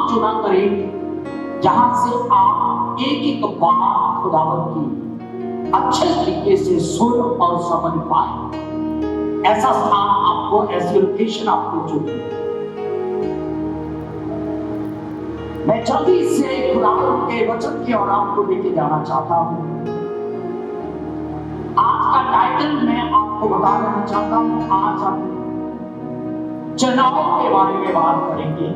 चुना करें जहां से आप एक एक बात खुदावंद की अच्छे तरीके से सुन और समझ पाए। ऐसा स्थान आपको, ऐसी लोकेशन आपको चुनिए। मैं जल्दी से खुदावंद के वचन की ओर आपको लेके जाना चाहता हूं। आज का टाइटल मैं आपको बता देना चाहता हूं। आज हम चुनाव के बारे में बात करेंगे।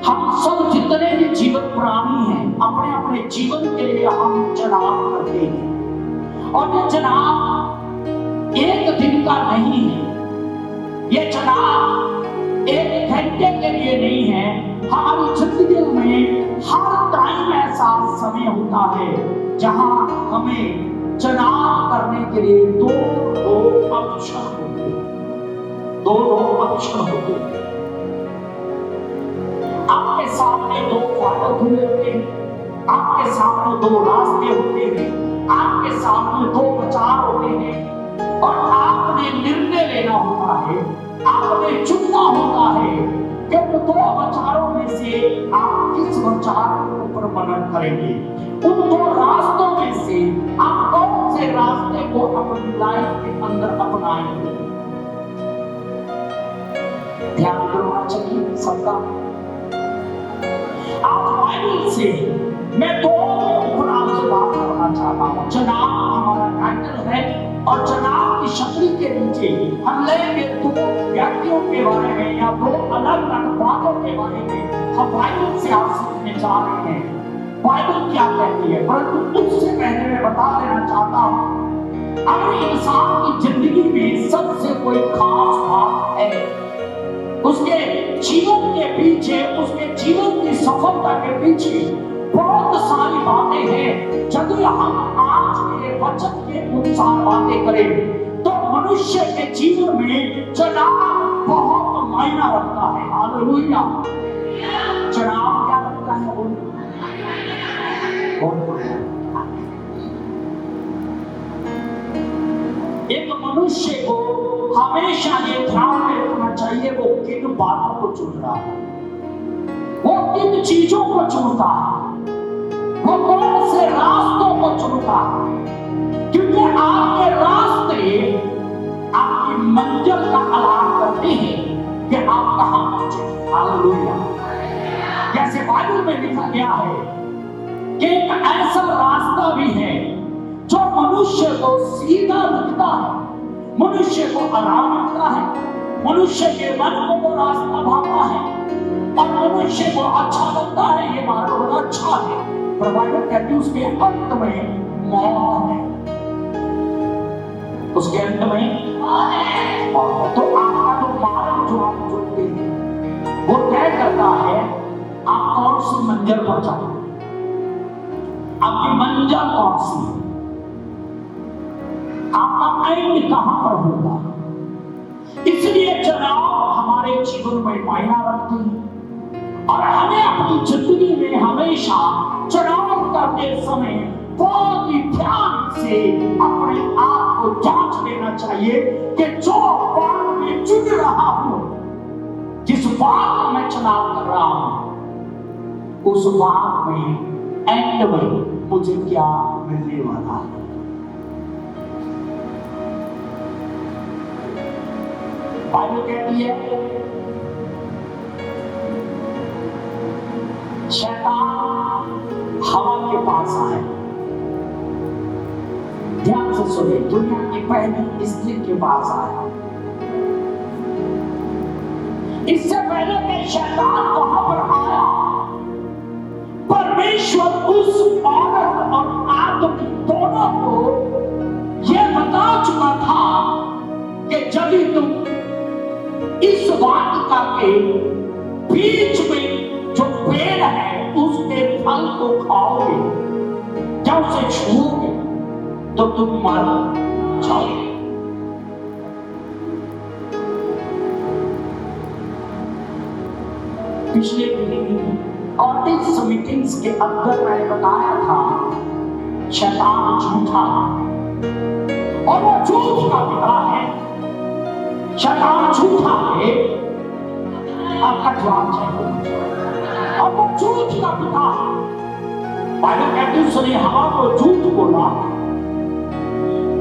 हम सब जितने भी जीवन प्राणी हैं, अपने अपने जीवन के लिए हम चुनाव करते हैं, और ये चुनाव एक दिन का नहीं है। ये चुनाव एक घंटे के लिए नहीं है। हमारी जिंदगी में हर टाइम ऐसा समय होता है जहां हमें चुनाव करने के लिए दो ऑप्शन होते हैं। दो ऑप्शन होते हैं। आपके सामने दो फाटक खुले होते हैं, आपके सामने दो रास्ते होते हैं, आपके सामने दो विचार होते हैं, और आपने निर्णय लेना होता है, आपने चुनना होता है कि उन दो विचारों में से आप किस विचार के ऊपर मनन करेंगे। उन दो रास्तों में से आप कौन से रास्ते को अपनी लाइफ के अंदर अपनाएंगे। ध्यान करना चाहिए सबका। आज बाइबल से मैं दो ऊपर आपसे बात करना चाहता हूं। चुनाव हमारा टाइटल है, और चुनाव की शक्ति के नीचे हम लेंगे दो व्यक्तियों के बारे में या दो अलग अलग बातों के बारे में हम बाइबल से आप सीखने जा रहे हैं। बाइबल क्या कहती है, परंतु उससे पहले मैं बता देना चाहता हूं, अगर इंसान की जिंदगी में सबसे कोई खास बात है, उसके जीवन के पीछे, उसके जीवन की सफलता के पीछे बहुत सारी बातें हैं। यदि हम आज के वचन के अनुसार बातें करें तो मनुष्य के जीवन में चुनाव बहुत मायना रखता है। हालेलुया। चुनाव क्या रखता है? एक मनुष्य को हमेशा ये ध्यान में रखना चाहिए वो किन बातों को चुन रहा है, वो किन चीजों को चुनता है, वो कौन से रास्तों को चुनता है, क्योंकि आपके रास्ते आपकी मंजिल का ऐलान करते हैं कि आप कहां पहुंचे। हालेलुया। जैसे बाइबल में लिखा गया है कि एक ऐसा रास्ता भी है जो मनुष्य को सीधा रखता है, मनुष्य को आराम रखता है, मनुष्य के मन को वो रास्ता भाता है, और मनुष्य को अच्छा लगता है। ये मार्ग अच्छा है, पर बाइबल कहती है उसके अंत में मौत है। उसके अंत में मौत है। तो आपका जो मार्ग जो आप चुनते हैं वो तय करता है आप कौन सी मंजिल पर जाओगे। आपकी मंजिल कौन सी है, आपका एंड कहां पर होगा। इसलिए चुनाव हमारे जीवन में मायना रखती है, और हमें अपनी जिंदगी में हमेशा चुनाव करते समय बहुत ही ध्यान से अपने आप को जांच लेना चाहिए कि जो बात मैं चुन रहा हूं, जिस बात का मैं चुनाव कर रहा हूं, उस बात में एंड में मुझे क्या मिलने वाला है। बाइबल कहती है शैतान हवा के पास आए। ध्यान से सुनिए, दुनिया की पहली स्त्री के पास आया। इससे पहले कि शैतान वहां पर आया, परमेश्वर उस औरत और आदमी दोनों को यह बता चुका था कि जब तुम इस वाटिका के बीच में जो पेड़ है उसके फल को खाओगे, जब उसे छूओगे तो तुम मर जाओगे। पिछले और इस मीटिंग्स के अंदर मैंने बताया था शैतान झूठा और वो झूठ का पिता है। शैतान झूठा है, आपका जवाब चाहिए। और वो झूठ का पिता, बाइबल कहती है उसने हवा को झूठ बोला,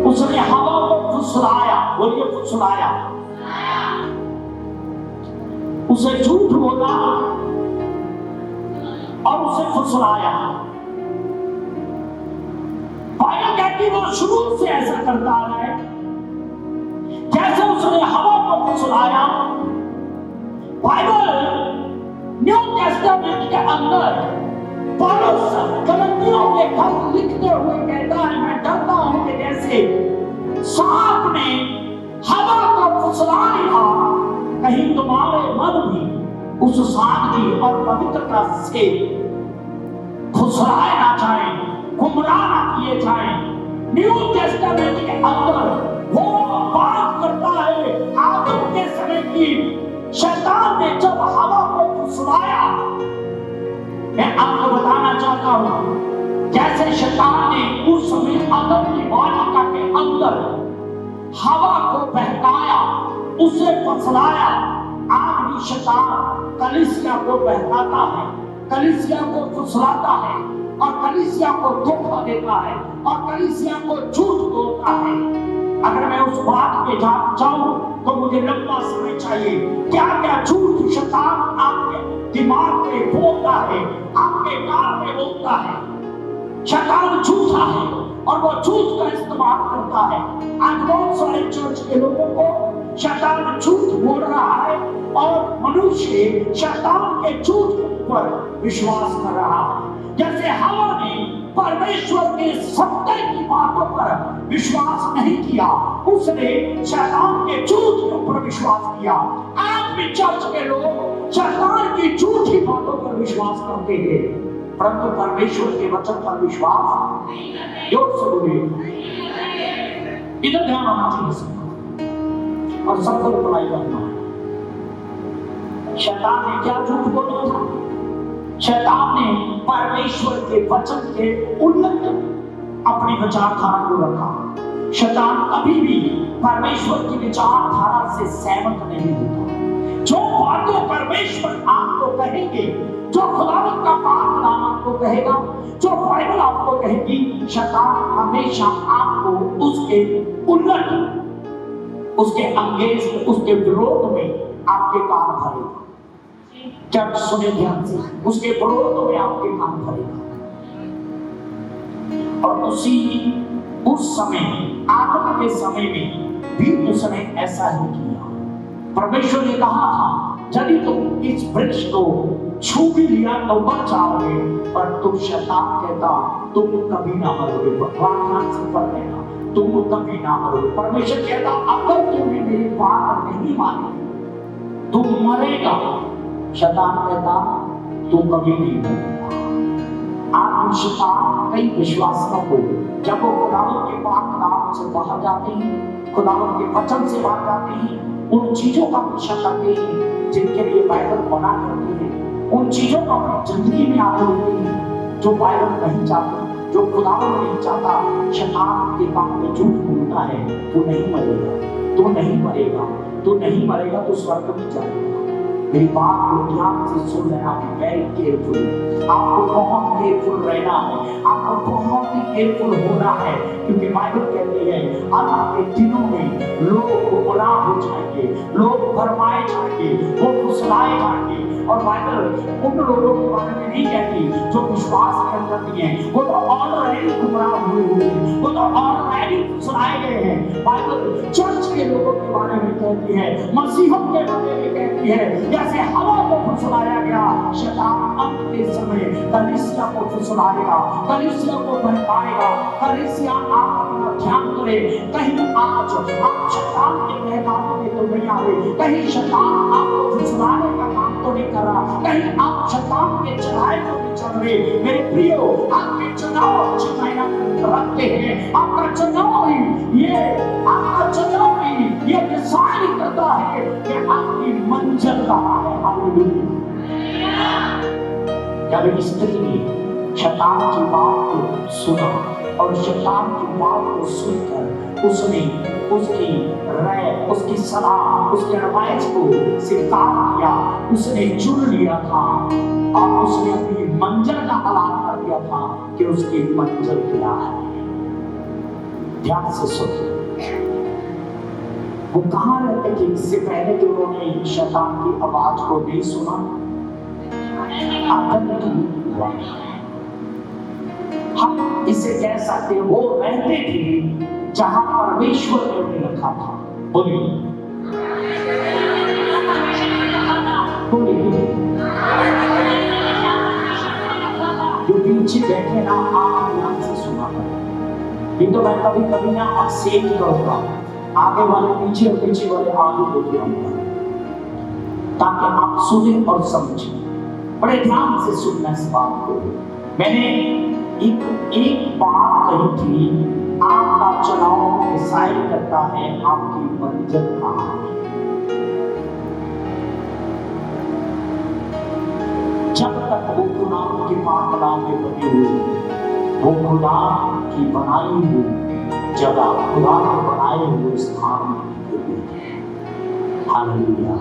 उसने हवा को फुसलाया, बोलिए फुसलाया, उसे झूठ बोला और उसे फुसलाया। बाइबल कहती वो शुरू से ऐसा करता है, जैसे उसने हवा को फुसलाया। बाइबल न्यू टेस्टामेंट के अंदर पौलुस गलतियों के खत लिखते हुए कहता है, मैं डरता हूं कि जैसे सांप ने हवा को फुसला लिया, कहीं तुम्हारे मन भी उस सादगी और पवित्रता से फुसलाए ना जाए, गुमराह ना किए जाए। न्यू टेस्टामेंट के अंदर वो बात करता है आदम के समय की। शैतान ने जब हवा को फुसलाया, मैं आपको बताना चाहता हूं, जैसे शैतान ने उस समय आदम की बालिका के अंदर हवा को बहकाया, उसे फुसलाया, आज भी शैतान कलीसिया को बहकाता है, कलीसिया को फुसलाता है और कलीसिया को धोखा देता है और कलीसिया को झूठ बोलता है। अगर मैं उस बात पे जाऊं तो मुझे लंबा समय चाहिए। क्या क्या झूठ शैतान आपके दिमाग में बोलता है, आपके कान में बोलता है। शैतान झूठा है और वो झूठ का इस्तेमाल करता है। आज बहुत सारे चर्च के लोगों को शैतान झूठ बोल रहा है और मनुष्य शैतान के झूठ पर विश्वास कर रहा है। जैसे हवा ने परमेश्वर के सत्य की बातों पर विश्वास नहीं किया, उसने शैतान के झूठ के ऊपर विश्वास किया। आज भी चर्च के लोग शैतान की झूठी बातों पर विश्वास करते हैं, परंतु परमेश्वर के वचन पर विश्वास नहीं करते। जोर से बोलिए, इधर ध्यान आना चाहिए सबको और सबको अप्लाई करना है। शैतान ने क्या झूठ बोला था? शैतान ने परमेश्वर के वचन के उल्लंघन अपनी विचारधारा को रखा। शैतान कभी भी परमेश्वर की विचारधारा से सहमत नहीं होता। जो बातें परमेश्वर आपको कहेंगे, जो खुदावंद का कलाम आपको कहेगा, जो बाइबल आपको कहेगी, शैतान हमेशा आपको उसके उल्लट, उसके अंगेंस्ट, उसके विरोध में आपके कान भरेगा। चर्च सुने ध्यान से, उसके विरोध में आपके कान भरेगा। और उस समय आदम के समय में भी उसने ऐसा ही किया। परमेश्वर ने कहा था यदि तुम इस वृक्ष को छू भी लिया तो मर जाओगे, पर तुम शैतान कहता तुम कभी ना मरोगे। ध्यान से पढ़ लेना, तुम कभी ना मरोगे। परमेश्वर कहता अगर तुमने मेरी बात नहीं मानी तुम मरेगा। शैतान कहता तुम कभी नहीं मरोगा। आप शैतान कई विश्वासियों को जब वो खुदावंद के पाक कलाम से बाहर जाते हैं, खुदावंद के वचन से बाहर जाते हैं, उन चीजों का पीछा करते हैं जिनके लिए बाइबल मना करती है, उन चीजों को अपनी जिंदगी में आने होते हैं जो बाइबल नहीं चाहते, जो खुदावंद नहीं चाहता। शैतान के काम में झूठ बोलता है, तू नहीं मरेगा, तू नहीं मरेगा, तू नहीं मरेगा, तू स्वर्ग में जाएगा। मेरी बात को ध्यान से सुन लेना, वेरी केयरफुल। आपको बहुत केयरफुल रहना है, आपको बहुत ही केयरफुल होना है, क्योंकि बाइबल कहती है अंत के दिनों में लोग गुलाम हो जाएंगे, लोग भरमाए जाएंगे, वो फुसलाए जाएंगे। और बाइबल उन लोगों के बारे में नहीं कहती जो विश्वास कर करती हैं, वो तो ऑलरेडी गुमराह हुए हैं, वो तो ऑलरेडी फुसलाए गए हैं। बाइबल चर्च के लोगों के बारे में कहती है, मसीहों के बारे में कहती है, जैसे हवा को फुसलाया गया, शैतान अंत के समय कलीसिया को फुसलाएगा, कलीसिया को बहकाएगा। कलीसिया आप अपना ध्यान करें, कहीं आज आप शैतान के बहकावे में तो नहीं आ रहे, कहीं शैतान आपको फुसलाने का काम तो नहीं कर रहा, कहीं आप शैतान के चढ़ाए को नहीं चढ़ रहे। मेरे प्रियो, आपके चुनाव चिन्ह रखते हैं, आपका चुनाव ही ये, आपका चुनाव ही ये डिसाइड करता है कि आपकी मंजिल कहाँ है। हालेलुया। जब एक स्त्री ने शैतान की बात को सुना और शैतान की बात को सुनकर उसने उसकी राय, उसकी सलाह उसके एडवाइस को स्वीकार किया, उसने चुन लिया था और उसने अपनी मंजिल का ऐलान कर दिया था कि उसकी मंजिल क्या है। ध्यान से सुनिए, वो कहाँ रहते थे इससे पहले कि उन्होंने शैतान की आवाज को नहीं सुना? हम इसे कह सकते हैं वो रहते थे जहां परमेश्वर ने उन्हें रखा था। बोलिए बोलिए, जो पीछे बैठे ना, आप ध्यान से सुना करें। ये तो मैं कभी कभी ना एक्सेप्ट करूंगा, आगे वाले पीछे और पीछे वाले आगे लेके आऊंगा, ताकि आप सुने और समझें। बड़े ध्यान से सुनना इस बात को। मैंने एक बात कही थी, आपका चुनाव डिसाइड करता है आपकी मंजिल कहाँ है। जब तक वो खुदा की पाकला में बनी हुई, वो खुदा की बनाई हुई जगह, खुदा के बनाए हुए स्थान में टिकी हुई है। हालेलुया।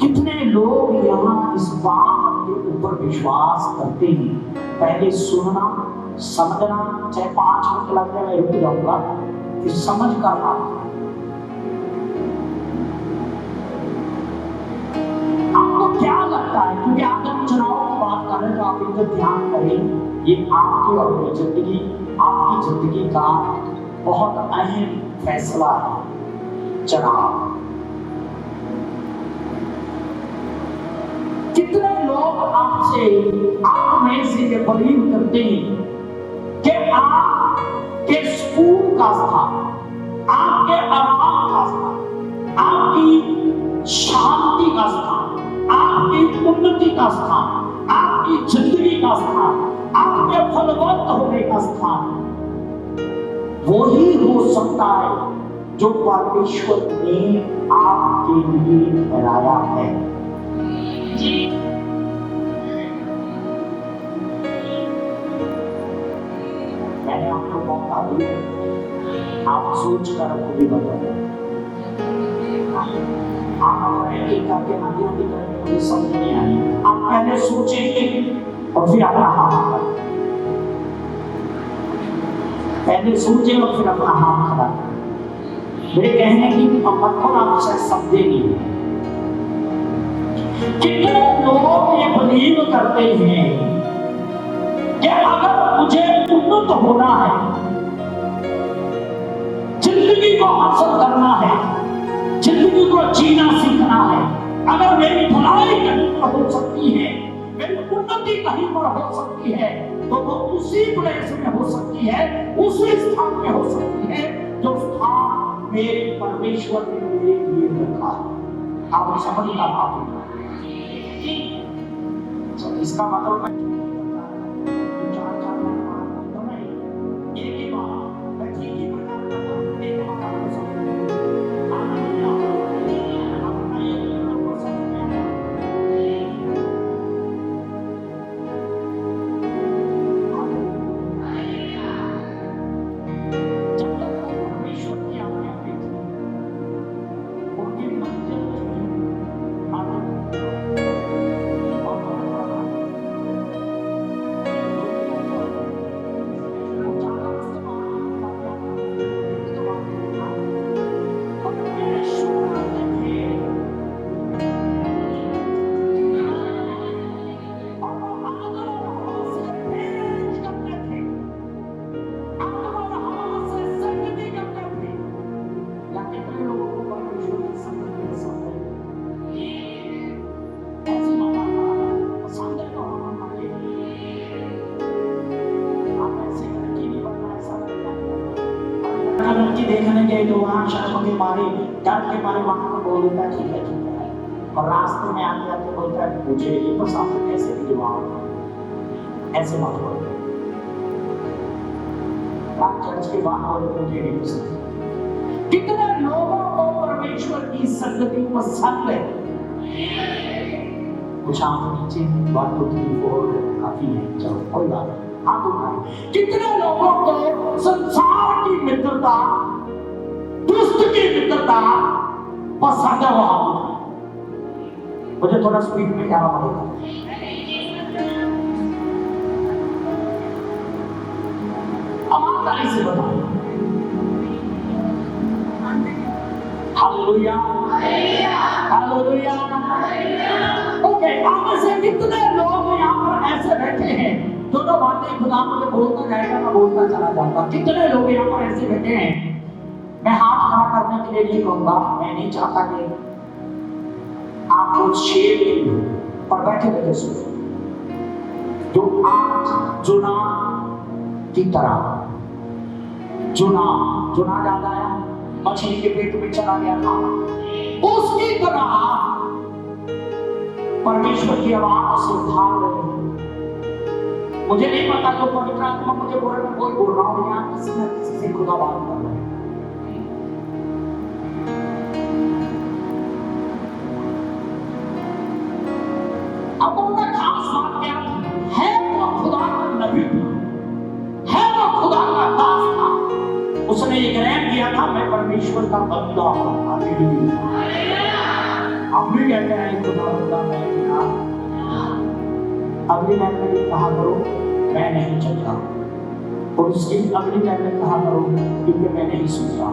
कितने लोग यहाँ इस बात के ऊपर विश्वास करते हैं? पहले सुनना, समझना, चाहे 5 मिनट लग जाए मैं रुक जाऊंगा, फिर समझ कर बात। आपको क्या लगता है? क्योंकि आप जब चुनाव की बात कर रहे हैं तो आप इनको ध्यान करें, ये आपकी और मेरी जिंदगी, आपकी जिंदगी का बहुत अहम फैसला है। चुनाव कितने लोग आपसे, आप में से ये बिलीव करते हैं कि आपके सुकून का स्थान, आपके आराम का स्थान, आपकी शांति का स्थान, आपकी उन्नति का स्थान, आपकी जिंदगी का स्थान, आपके फलवंत होने का स्थान वही हो सकता है जो परमेश्वर ने आपके लिए ठहराया है। मैंने आपको मौका दिया, आप सोच कर खुद बताएं। आप एक करके आगे आगे करेंगे, मुझे समझ नहीं आई। आप पहले सोचेंगे और फिर अपना हाथ खड़ा, पहले सोचें और फिर अपना हाथ खड़ा करें। मेरे कहने की मतलब आप शायद समझे नहीं। कितने लोग ये बिलीव करते हैं कि अगर मुझे उन्नत होना है, जिंदगी को हासिल करना है, जिंदगी को जीना सीखना है, अगर मेरी भलाई कहीं पर हो सकती है, मेरी उन्नति कहीं पर हो सकती है, तो वो उसी प्लेस में हो सकती है, उसी स्थान में हो सकती है जो स्थान मेरे परमेश्वर ने मेरे लिए रखा है। आप समझ का बात होगा। इसका मतलब लड़की देखने गए तो वहां शर्म के मारे, डर के मारे वहां पर बोल देता ठीक है, और रास्ते में आते आते बोलता है मुझे ये पसंद है, कैसे भी जवाब ऐसे मत बोलो। चर्च के बाहर मुझे नहीं पसंद। कितने लोगों को परमेश्वर की संगति पसंद है? कुछ आप नीचे 1 2 3 4 काफी है, चलो कोई बात नहीं, हाथ उठाए। कितने लोगों को संसार की मित्रता दुष्ट की मित्रता पसंद है वहां। मुझे थोड़ा स्पीड में कहना पड़ेगा। ईमानदारी से बताओ। Hallelujah, hallelujah. ओके, आप में से कितने लोग यहाँ पर ऐसे बैठे हैं जो बातें खुदा मुझे बोलता जाएगा, मैं बोलता चला जाऊंगा। कितने लोग यहाँ पर ऐसे बैठे हैं? मैं हाथ खड़ा करने के लिए नहीं कहूंगा, मैं नहीं चाहता कि आपको शेर के लिए, पर बैठे बैठे सोचो, जो आज जुना की तरह, जुना ज्यादा है, मछली के पेट में चला गया था, उसकी तरह परमेश्वर की आवाज से भाग रहे हैं। मुझे नहीं पता जो पवित्र आत्मा मुझे बोल रहा है, कोई बोल रहा हूं यहाँ किसी न किसी से खुदा बात कर रहे हैं। अब उनका खास बात क्या है? वो खुदा का नबी है, वो खुदा का दास था। उसने एक ऐलान किया था, मैं परमेश्वर का बंदा हूं। हालेलुया। हम भी कहते हैं खुदा बंदा मैं ना, अगली लाइन में कहा करो मैं नहीं चलता, और उसकी अगली लाइन में कहा करो क्योंकि मैं नहीं सुनता,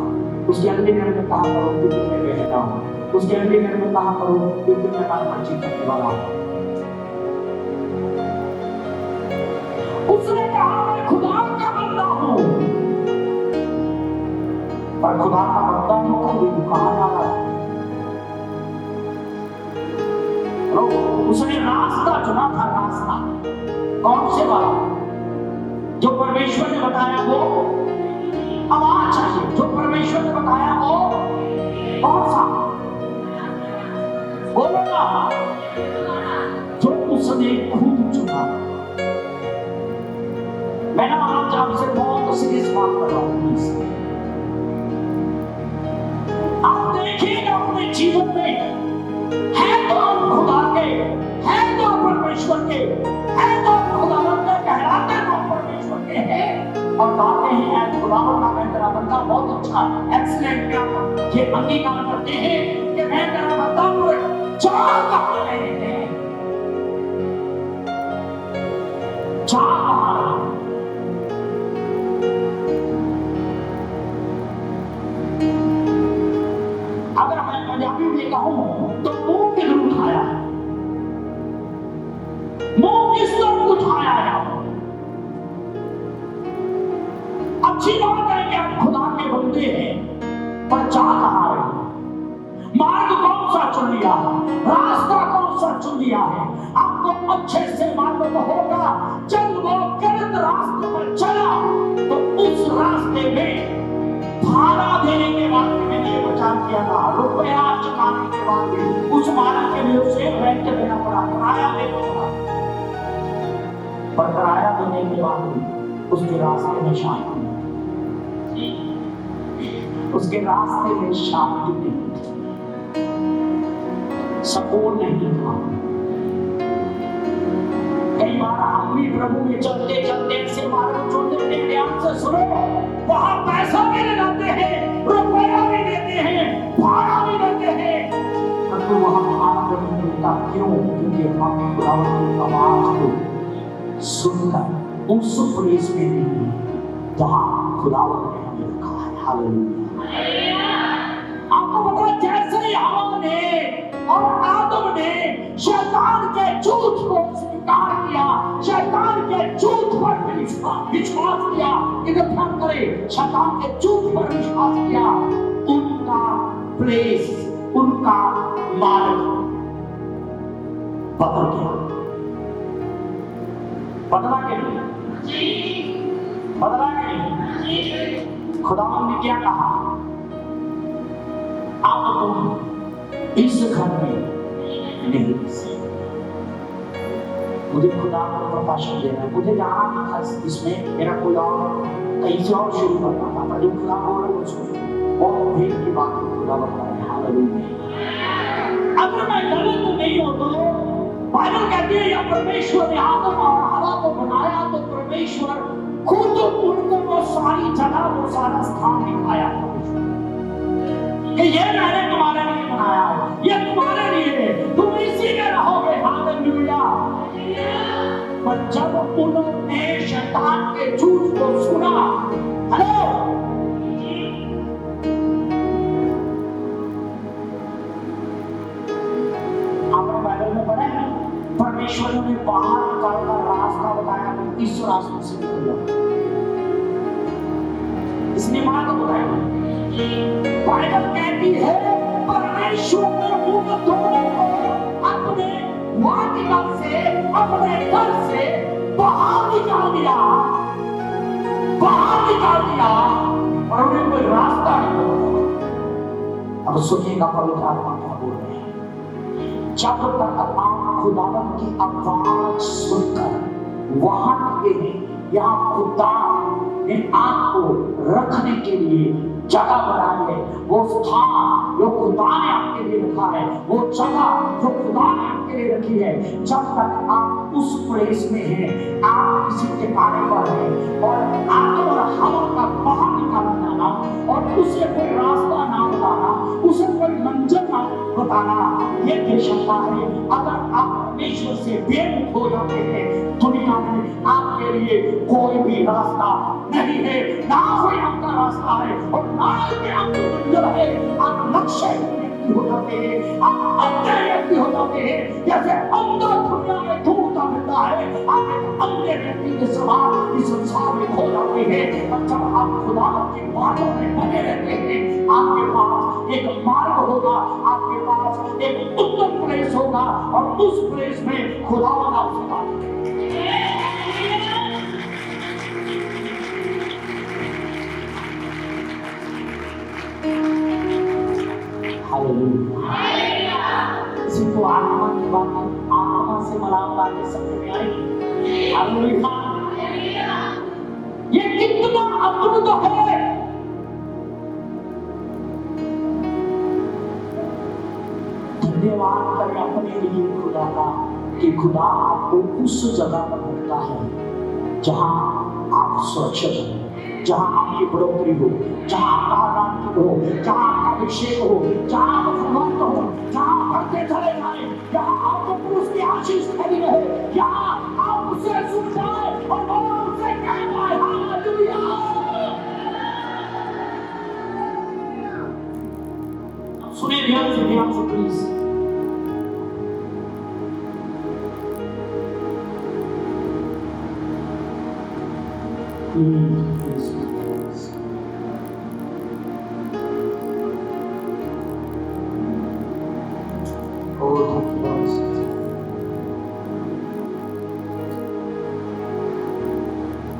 उसकी अगली लाइन में कहा करो क्योंकि मैं बहता हूं, उसकी अगली लाइन में कहा करो क्योंकि मैं मनमर्जी करने वाला हूं। उसने कहा मैं खुदा का बंदा हूं, पर खुदा का बंदा होकर भी कहा जा रहा है। उसने रास्ता चुना था, रास्ता कौन से वाला? जो परमेश्वर ने बताया वो आवाज चाहिए, जो परमेश्वर ने बताया वो कौन सा? बोलो ना, जो उसने खुद चुना। मैं ना आज आपसे बहुत सीरियस बात कर रहा हूं। आप देखिएगा अपने जीवन में, है तो हम खुदा के, है तो परमेश्वर के, है तो खुदावंद के, कहलाते तो परमेश्वर के हैं, और कहते हैं ऐ खुदावंद का मैं तेरा बंदा, बहुत अच्छा, एक्सीलेंट, क्या ये अंगीकार करते हैं कि मैं तेरा बंदा हूं। जा कहां रहे हैं? जा कहां रहे हैं? अगर मैं पंजाबी में कहूं तो मुंह किधर उठाया है? मुंह किस तरफ उठाया है? अच्छी बात है कि आप खुदा के बंदे हैं, पर जा कहां रहे हैं? मार्ग कौन सा चुन लिया है? रास्ता कौन सा चुन लिया है? आपको अच्छे से मालूम होगा, जब वो गलत रास्ते पर चला तो उस रास्ते में भाड़ा देने के बाद मैंने ये विचार किया था, रुपया चुकाने के बाद भी उस मालिक के लिए उसे रेंट देना पड़ा, किराया देना पड़ा, पर किराया देने के बाद भी उसके रास्ते में शांति, उसके रास्ते में शांति नहीं, सुकून नहीं था। कई बार हम भी प्रभु में चलते चलते ऐसे मार्ग चुन लेते हैं, ध्यान से सुनो, वहां पैसा भी लगाते हैं, रुपया भी देते हैं, भाड़ा भी देते हैं, परंतु वहां आनंद नहीं मिलता। क्यों? क्योंकि हम खुदावंद की आवाज को सुनकर उस प्लेस में नहीं जहां खुदावंद ने हमें रखा है। हालेलुया। आपको पता है, जैसे ही हवा ने और आदम ने शैतान के झूठ को स्वीकार किया, शैतान के झूठ पर विश्वास किया, इधर ध्यान करें, शैतान के झूठ पर विश्वास किया, उनका प्लेस, उनका मार्ग बदल गया। बदला के नहीं, बदला के नहीं। खुदावंद ने क्या कहा? अब तुम इस घर में नहीं, मुझे खुदा को प्रकाशन देना है, मुझे जाना नहीं था इसमें, मेरा कोई और कहीं से और शुरू करना था, पर जो खुदा बोल रहे उसको और भेद की बात खुदा बता रहे हैं। हालेलुया। अगर मैं गलत नहीं हो तो बाइबल कहती है या परमेश्वर ने आदम और हवा को बनाया तो परमेश्वर खुद उनको वो सारी जगह, वो सारा स्थान दिखाया। कि ये मैंने तुम्हारे लिए बनाया है, ये तुम्हारे लिए है, तुम इसी में रहोगे। हालेलुया। पर जब उन्होंने शैतान के झूठ को सुना, हेलो, आपने बाइबल में पढ़ा है परमेश्वर ने बाहर निकालकर रास्ता बताया, इस रास्ते से निकल जाओ। इसने मना तो बताया। बाइबल कहती है परमेश्वर ने उन दोनों को अपने वाटिका से, अपने घर से बाहर निकाल दिया, बाहर निकाल दिया और उन्हें कोई रास्ता नहीं बताया। अब सुनिएगा पवित्र आत्मा क्या बोल रहे हैं। जब तक आप खुदावन की आवाज सुनकर वहां पे यहाँ खुदा ने आपको रखने के लिए जगह बनाई है, वो स्थान जो खुदा ने आपके लिए रखा है, वो जगह जो खुदा ने आपके लिए रखी है, जब तक आप उस प्लेस में हैं, आप किसी ठिकाने पर हैं और आत्मा और हवा का बाहर निकाला जाना और उसे कोई रास्ता ना बताना, उसे कोई मंजिल ना बताना, ये बेशर्मा है। अगर आप परमेश्वर से बेमुख हो जाते हैं, दुनिया में आपके लिए कोई भी रास्ता नहीं है, ना कोई आपका रास्ता है और ना ही आपकी मंजिल है। आप लक्ष्य हो जाते हैं, आप अंधे व्यक्ति हो जाते हैं, जैसे अंधा दुनिया में ढूंढता मिलता है, आप एक अंधे व्यक्ति के समान इस संसार में खो जाते हैं। और जब आप खुदा की बातों में बने रहते हैं, आपके पास एक मार्ग होगा, आपके पास एक उत्तम प्लेस होगा और उस प्लेस में खुदा आपसे बात करेगा। हालेलुया। किसी को आत्मा की बात, आत्मा से मलाम बातें समझ में आई? हालेलुया। ये कितना अद्भुत है। धन्यवाद करें अपने लिए खुदा का कि खुदा आपको उस जगह पर रखता है जहां आप सुरक्षित हैं, जहां आपकी बढ़ोतरी हो, जहां आपका आनंद हो, जहां आपका अभिषेक हो, जहां आप फलवंत हो, जहां बढ़ते चले जाए, जहां आपको पुरुष की आशीष फैली रहे, जहां आप उसे सुन जाए और उसे कह पाए। हालेलुया। सुने ध्यान से प्लीज।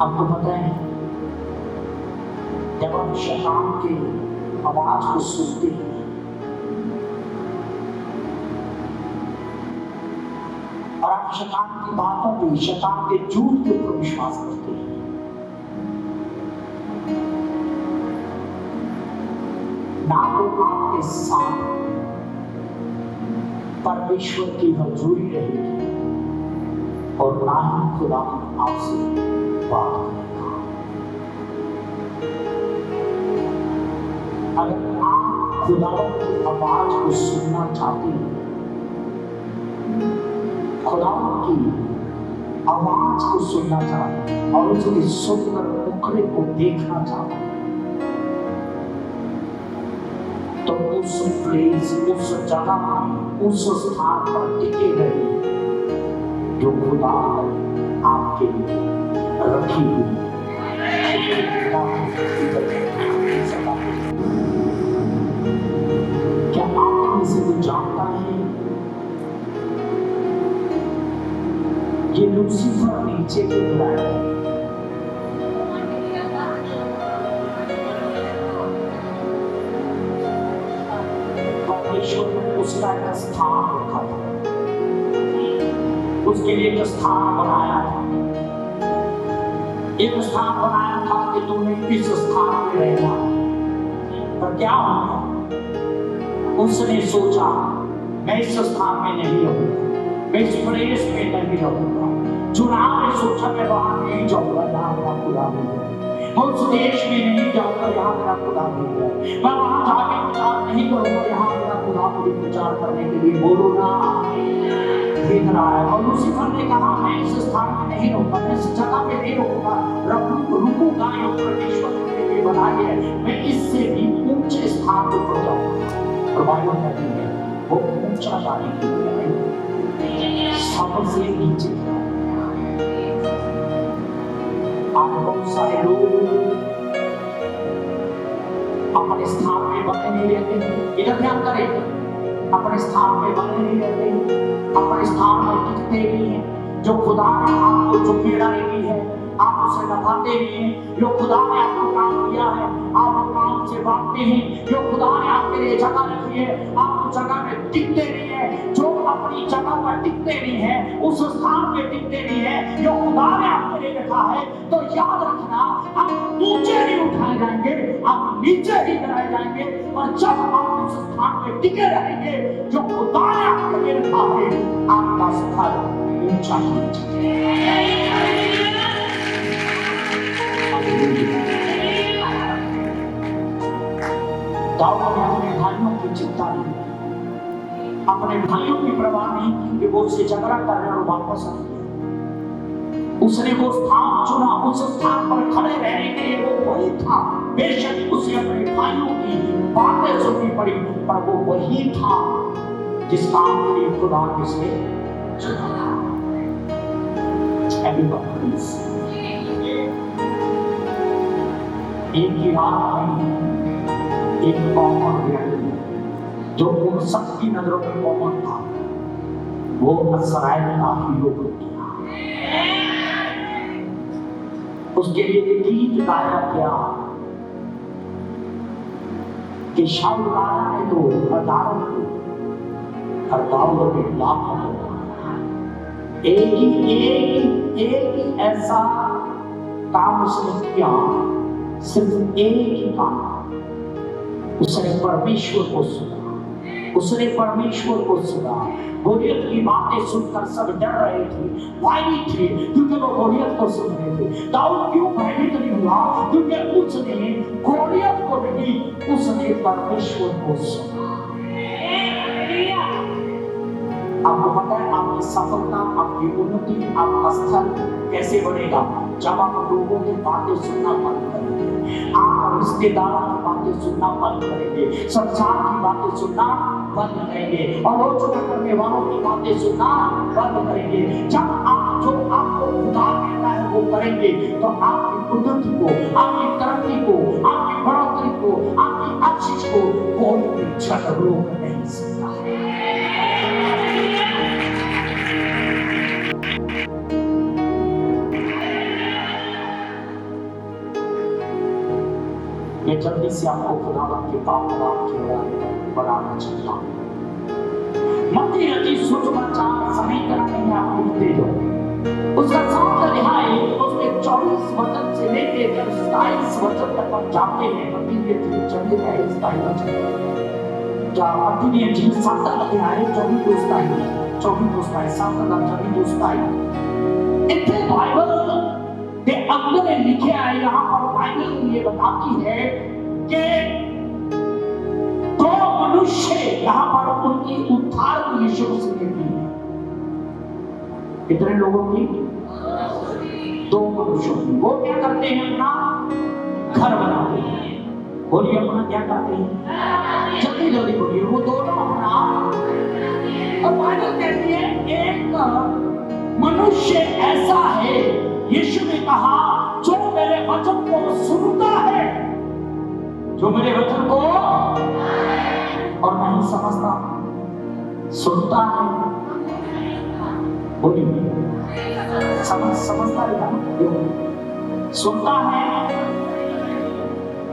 आपको पता है जब हम शैतान की आवाज को सुनते हैं, और आप शैतान की बातों पे, शैतान के झूठ के ऊपर विश्वास करते हैं, ना तो आपके साथ परमेश्वर की हजूरी रहेगी और ना ही खुदा आपसे बात करेगा। अगर आप खुदा की आवाज को सुनना चाहते हैं, खुदा की आवाज को सुनना चाहते हैं और उसके सुंदर मुखड़े को देखना चाहते हैं, तो उस प्लेस, उस जगह, उस स्थान पर टिके रहिए जो खुदा आपके लिए रखी हुई। क्या आप में से कोई जानता है ये लूसीफर नीचे क्यों गिराया? परमेश्वर ने उसका एक स्थान रखा था, उसके लिए एक स्थान बनाया था, एक स्थान बनाया था कि तुमने इस स्थान में रहना। पर क्या हुआ? उसने सोचा मैं इस स्थान में नहीं रहूंगा, मैं इस प्लेस में नहीं रहूंगा। चुनाव ने सोचा मैं वहां नहीं जाऊंगा जहां मेरा खुदा नहीं है। उस देश में नहीं जाऊंगा यहाँ मेरा खुदा नहीं है, मैं वहां जाके प्रचार नहीं करूंगा यहाँ मेरा खुदा मुझे प्रचार करने के लिए बोलो ना देख रहा है। और लूसीफर ने कहा मैं इस स्थान में नहीं रहूंगा, मैं इस जगह पे नहीं रहूंगा, रुकूंगा जो परमेश्वर ने मेरे लिए बनाई है, मैं इससे भी ऊंचे स्थान पर जाऊंगा। और बाइबल कहती है वो ऊंचा जाने के लिए सबसे नीचे आज बहुत सारे लोग अपने स्थान में बने नहीं रहते। इधर ध्यान करें, अपने स्थान में बने नहीं रहते, अपने स्थान में टिकते नहीं है। जो खुदा ने आपको जिम्मेदारी दी है आप उसे निभाते नहीं हैं। जो खुदा ने आपको काम दिया है आप काम से भागते हैं। जो खुदा ने आपके लिए जगह रखी है आप उस जगह में टिकते नहीं है। जो अपनी जगह पर टिकते नहीं है, उस स्थान पे टिकते नहीं है जो खुदा ने आपके लिए रखा है, तो याद रखना आप ऊंचे नहीं उठाए जाएंगे, आप नीचे ही गिराए जाएंगे। और जब आप उस स्थान पे टिके रहेंगे जो खुदा ने आपके लिए रखा है, आपका स्थल ऊंचा ही दाऊद ने अपने भाइयों की चिंता नहीं की, अपने भाइयों की परवाह नहीं की कि वो उससे झगड़ा कर रहे और वापस आ गए। उसने वो स्थान चुना, उस स्थान पर खड़े रहने के लिए वो वही था। बेशक उसे अपने भाइयों की बातें सुननी पड़ी, पर वो वही था जिस काम के लिए खुदा ने उसे चुना था। एक ही रात में एक कॉमन व्यक्ति जो उन सबकी नजरों में कॉमन था, वो नसराय का हीरो बन गया। उसके लिए एक गीत गाया गया कि शाऊल राजा ने तो हजारों को, और दाऊद ने लाखों को। एक ही ऐसा काम उसने किया, सिर्फ एक ही काम। उसने परमेश्वर को सुना, उसने परमेश्वर को सुना। गोलियत की बातें सुनकर सब डर रहे थे, भयभीत थे, क्योंकि वो गोलियत को सुन रहे थे। दाऊद क्यों भयभीत नहीं हुआ? क्योंकि उसने गोलियत को नहीं, उसने परमेश्वर को सुना। आपको पता है आपकी सफलता, आपकी उन्नति, आपका स्थल कैसे बनेगा? जब आप लोगों की बातें सुनना बंद करेंगे, आप रिश्तेदारों की बातें सुनना बंद करेंगे, संसार की बातें सुनना बंद करेंगे, आलोचना करने वालों की बातें सुनना बंद करेंगे। जब आप जो आपको खुदा कहता है वो करेंगे, तो आपकी उन्नति को, आपकी तरक्की को, आपकी बढ़ोतरी को, आपकी आशीष को कोई भी छल रोक नहीं सकता है। मैं जल्दी से आपको खुदावंत के पाक कलाम के बारे में बताना चाहता हूँ। मत्ती रची सुसमाचार समीकरण में आपको दे दो, उसका 7 अध्याय उसके 24 वचन से लेकर 27 वचन तक हम जाते हैं। मत्ती रची चलिए 27 वचन क्या मत्ती रची 7 अध्याय 24-27 7 24-27 इतने बाइबल के अंदर लिखे आए। यहाँ पर बाइबल ये बताती है कि दो मनुष्य यहाँ पर उनकी उद्धार को यीशु मसीह ने दी। कितने लोगों की? 2 मनुष्यों की। वो क्या करते हैं? अपना घर बनाते हैं। बोलिए अपना क्या करते हैं? जल्दी जल्दी बोलिए। वो दोनों अपना, और बाइबल कहती है एक मनुष्य ऐसा है, यीशु ने कहा, जो मेरे वचन को सुनता है, जो मेरे वचन को और नहीं समझता, सुनता है। बोलिए समझता है, सुनता है।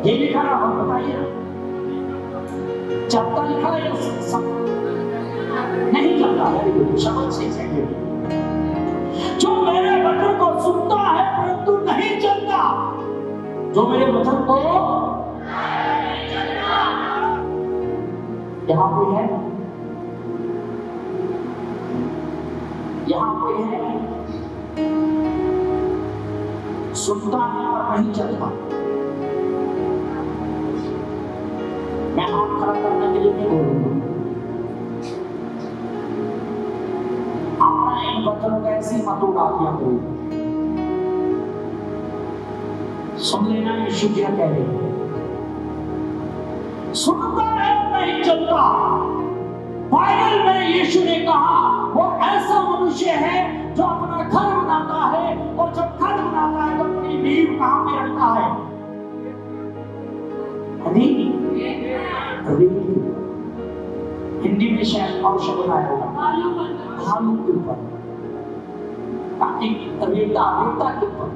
ये लिखा ना हो, बताइए चलता लिखा है, नहीं चलता है। शब्द सही से जो मेरे वचन को सुनता है परंतु नहीं चलता, जो मेरे वचन को नहीं चलता। यहाँ कोई है? यहाँ कोई है? सुनता है और नहीं चलता। मैं हाथ खड़ा करने के लिए नहीं बोलूंगा। अपना इन वचनों का ऐसी मत उड़ा दिया करो। सुन लेना यीशु क्या कह रहे हैं। सुनता है नहीं चलता। बाइबल में यीशु ने कहा वो ऐसा मनुष्य है जो अपना घर बनाता है, और जब घर बनाता है तो अपनी नींव कहां पे रखता है? हिंदी में शायद और शब्द आया होगा, भालू के ऊपर, ताकि रेता के ऊपर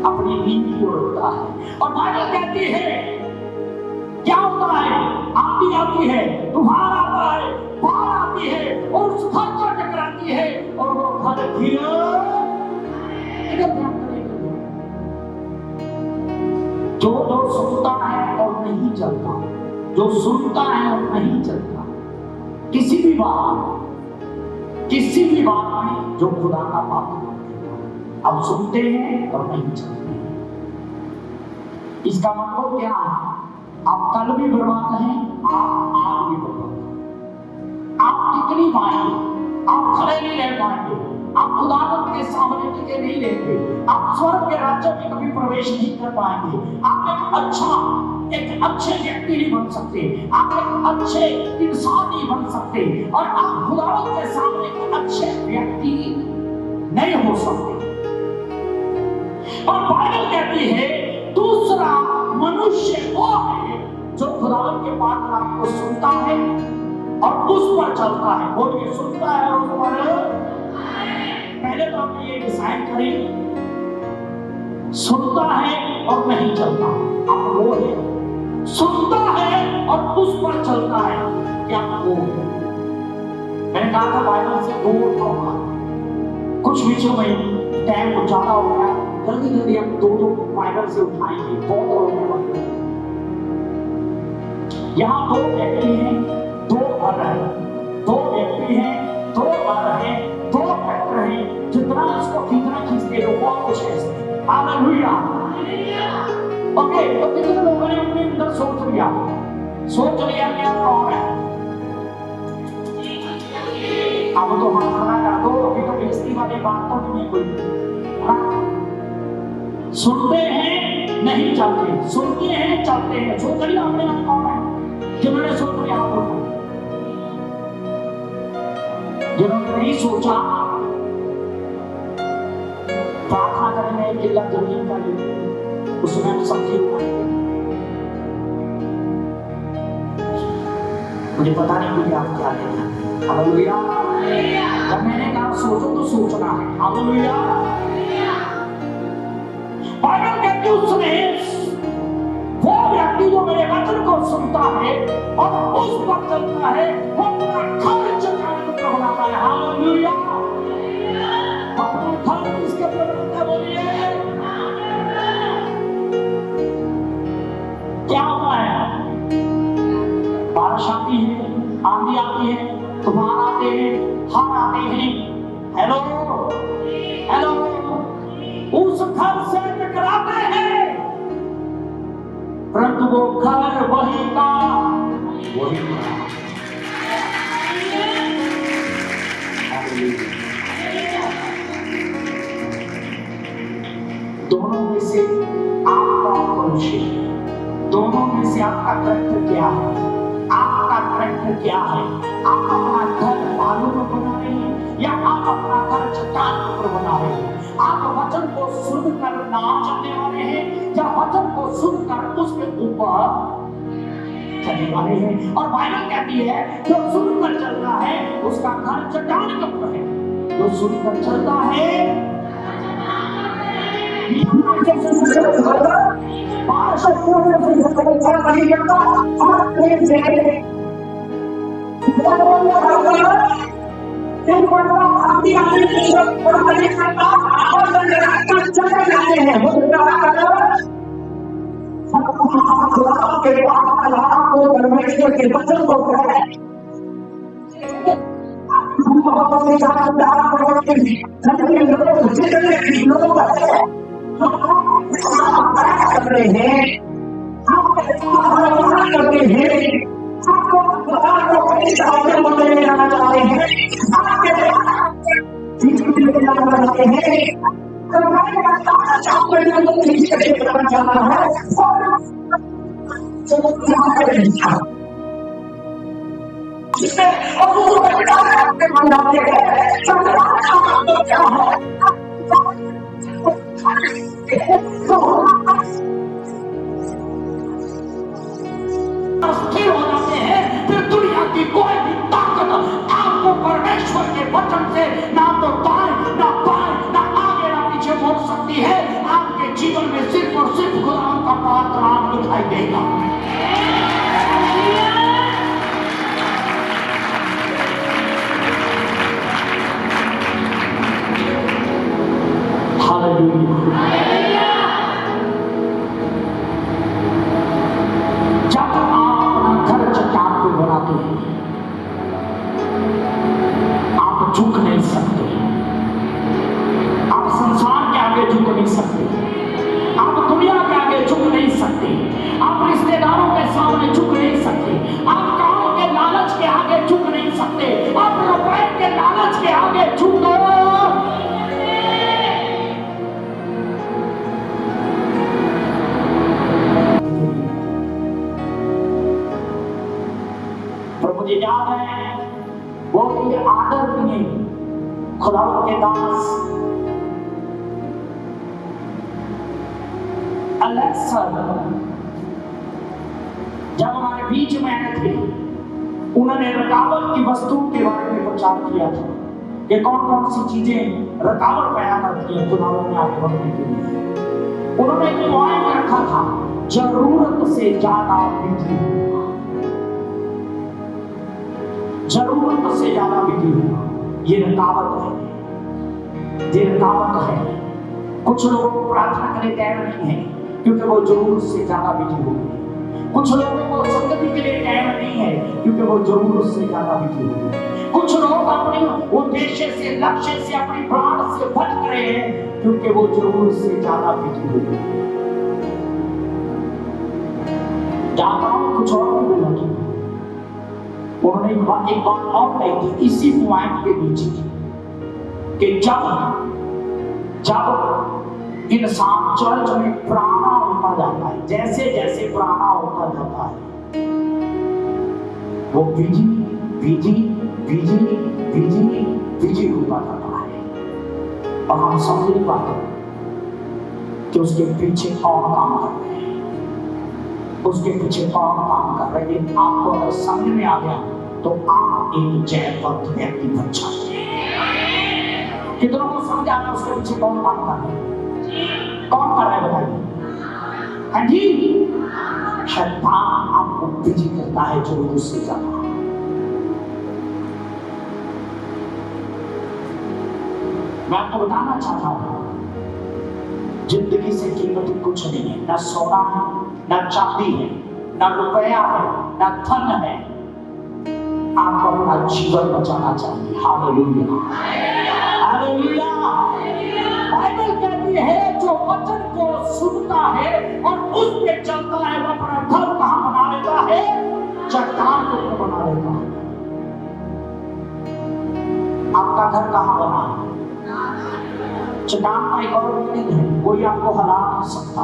अपनी नींव को रखता है। और बाइबल कहती है क्या होता है? आंधी आती है, तूफान आता है, बाढ़ आती है और उस घर को टकराती है और वो घर गिर जो सुनता है और नहीं चलता, जो सुनता है और नहीं चलता, किसी भी बात में जो खुदा का बात अब सुनते हैं और नहीं चलते हैं। इसका मतलब क्या है? आप कल भी बर्बाद हैं, आप आज भी बर्बाद हैं। आप टिक नहीं पाएंगे, आप खड़े नहीं रह पाएंगे, आप खुदावंत के सामने टिके नहीं रहेंगे, आप स्वर्ग के राज्य में कभी प्रवेश नहीं कर पाएंगे। आप एक अच्छे व्यक्ति नहीं बन सकते, आप एक अच्छे इंसान नहीं बन सकते, और आप खुदावंत के सामने एक अच्छे व्यक्ति नहीं हो सकते। और बाइबल कहती है दूसरा मनुष्य वो है जो खुदावंत के पाक कलाम को सुनता है और उस पर चलता है। वो ये सुनता है और उस पर, पहले तो हम ये डिसाइड करें, सुनता है और नहीं चलता। अब वो है सुनता है और उस पर चलता है, क्या वो है? मैंने कहा था बाइबल से दो उठाऊंगा, कुछ विषयों में टाइम ज्यादा हो गया, जल्दी हम दो बाइबल से उठाएंगे, बहुत हो गया। यहाँ दो व्यक्ति हैं, दो घर हैं, दो व्यक्ति हैं, दो घर हैं, दो फैक्टर हैं। जितना इसको खींचते हो वो कुछ है। हालेलुया। ओके, तो कितने लोगों ने अपने अंदर सोच लिया क्या कौन है? अब तो हाथ खड़ा कर दो, अभी तो बेइज्जती वाली बात तो नहीं कोई। सुनते हैं नहीं चलते, सुनते हैं चलते हैं। सोच लिया अपने आप कौन है? जिन्होंने सोच लिया, जिन्होंने नहीं सोचा, प्रार्थना करने में किला जमीन का लिए उसमें सब्जी उगाई। मुझे पता नहीं मुझे आप क्या लेना। हालेलुया। जब मैंने कहा सोचो तो सोचना है। हालेलुया। बाइबल कहती है उसने वो व्यक्ति जो मेरे वचन को सुनता है और उस पर चलता है, वो अपना घर चट्टान पर बनाता है। हालेलुया। अपना घर किसके ऊपर बनाता है? बोलिए क्या होता है? बारिश आती है, आंधी आती है, तूफान आते हैं, हाथ आते हैं। हेलो हेलो, उस घर से टकराते हैं, परंतु वो घर वही का वही। दोनों में से आपका मनुष्य, दोनों में से आपका करैक्टर क्या है? आपका करैक्टर क्या है? आप अपना घर बालू में बना रहे हैं या आप अपना घर चट्टान पर बना रहे हैं? आप वचन को सुनकर ना चलने वाले हैं या वचन को सुनकर उसके ऊपर चलने वाले हैं? और बाइबल कहती है जो सुनकर चलता है उसका घर चट्टान के ऊपर है, जो सुनकर चलता है के वचन को करते हैं, आपको कई सारे बदले जाना चाहते हैं, आपके चाहते हैं, स्थिर हो जाते हैं, फिर दुनिया की कोई भी ताकत आपको परमेश्वर के वचन से ना तो दाएं ना बाएं ना आगे ना पीछे मोड़ सकती है। आपके जीवन में सिर्फ और सिर्फ खुदा का पात्र नाम दिखाई देगा। जब आप अपना घर चट्टान पे बनाते हैं, आप झुक नहीं सकते, आप संसार के आगे झुक नहीं सकते, आप दुनिया के आगे झुक नहीं सकते, आप रिश्तेदारों के सामने झुक नहीं सकते, आप काम के लालच के आगे झुक नहीं सकते, आप रुपए के लालच के आगे झुक मुझे याद है वो भी आदर नहीं खुदा के दास अलेक्सर जब हमारे बीच में आए थे, उन्होंने रुकावट की वस्तु के बारे में प्रचार किया था कि कौन कौन सी चीजें रुकावट पैदा करती हैं खुदा ने आगे बढ़ने के लिए। उन्होंने एक पॉइंट रखा था, जरूरत से ज्यादा विधि, जरूरत से ज्यादा विधि होगा, ये रुकावट है, ये रुकावट है। कुछ लोगों को प्रार्थना करने टाइम नहीं है क्योंकि वो जरूरत से ज्यादा विधि हो गई। कुछ लोगों को संगति के लिए टाइम नहीं है क्योंकि वो जरूरत से ज्यादा विधि हो गई। कुछ लोग अपने उद्देश्य से, लक्ष्य से, अपनी प्राण से भटक रहे हैं क्योंकि वो जरूरत से ज्यादा विधि हो गई। जाता हूं कुछ और भी बोला कि उन्होंने एक बात और कही थी इसी पॉइंट के नीचे कि जब इंसान चर्च में पुराना होता जाता है, जैसे जैसे पुराना होता जाता है, वो busy busy busy busy busy होता जाता है और हम समझ नहीं पाते कि उसके पीछे और काम कर रहे हैं, उसके पीछे और काम कर रहे हैं। आपको अगर समझ में आ गया तो आप एक जयवंत व्यक्ति बन जाते हैं। कितनों को समझ आ रहा है उसके पीछे कौन काम कर रहा है, कौन कर रहा है बताइए। हाँ जी, शैतान आपको बिजी करता है जरूरत से ज्यादा। मैं आपको बताना चाहता हूं जिंदगी से कीमती कुछ नहीं है, ना सोना है, ना चांदी है, ना रुपया है, ना धन है। आपको अपना जीवन बचाना चाहिए। Hallelujah, hallelujah. बाइबल कहती है जो वचन को सुनता है और उस पे चलता है वो अपना घर कहां बना लेता है, चट्टान के ऊपर बना लेता है। आपका घर कहां बना है? चट्टान का एक और मीनिंग है, कोई आपको हला नहीं सकता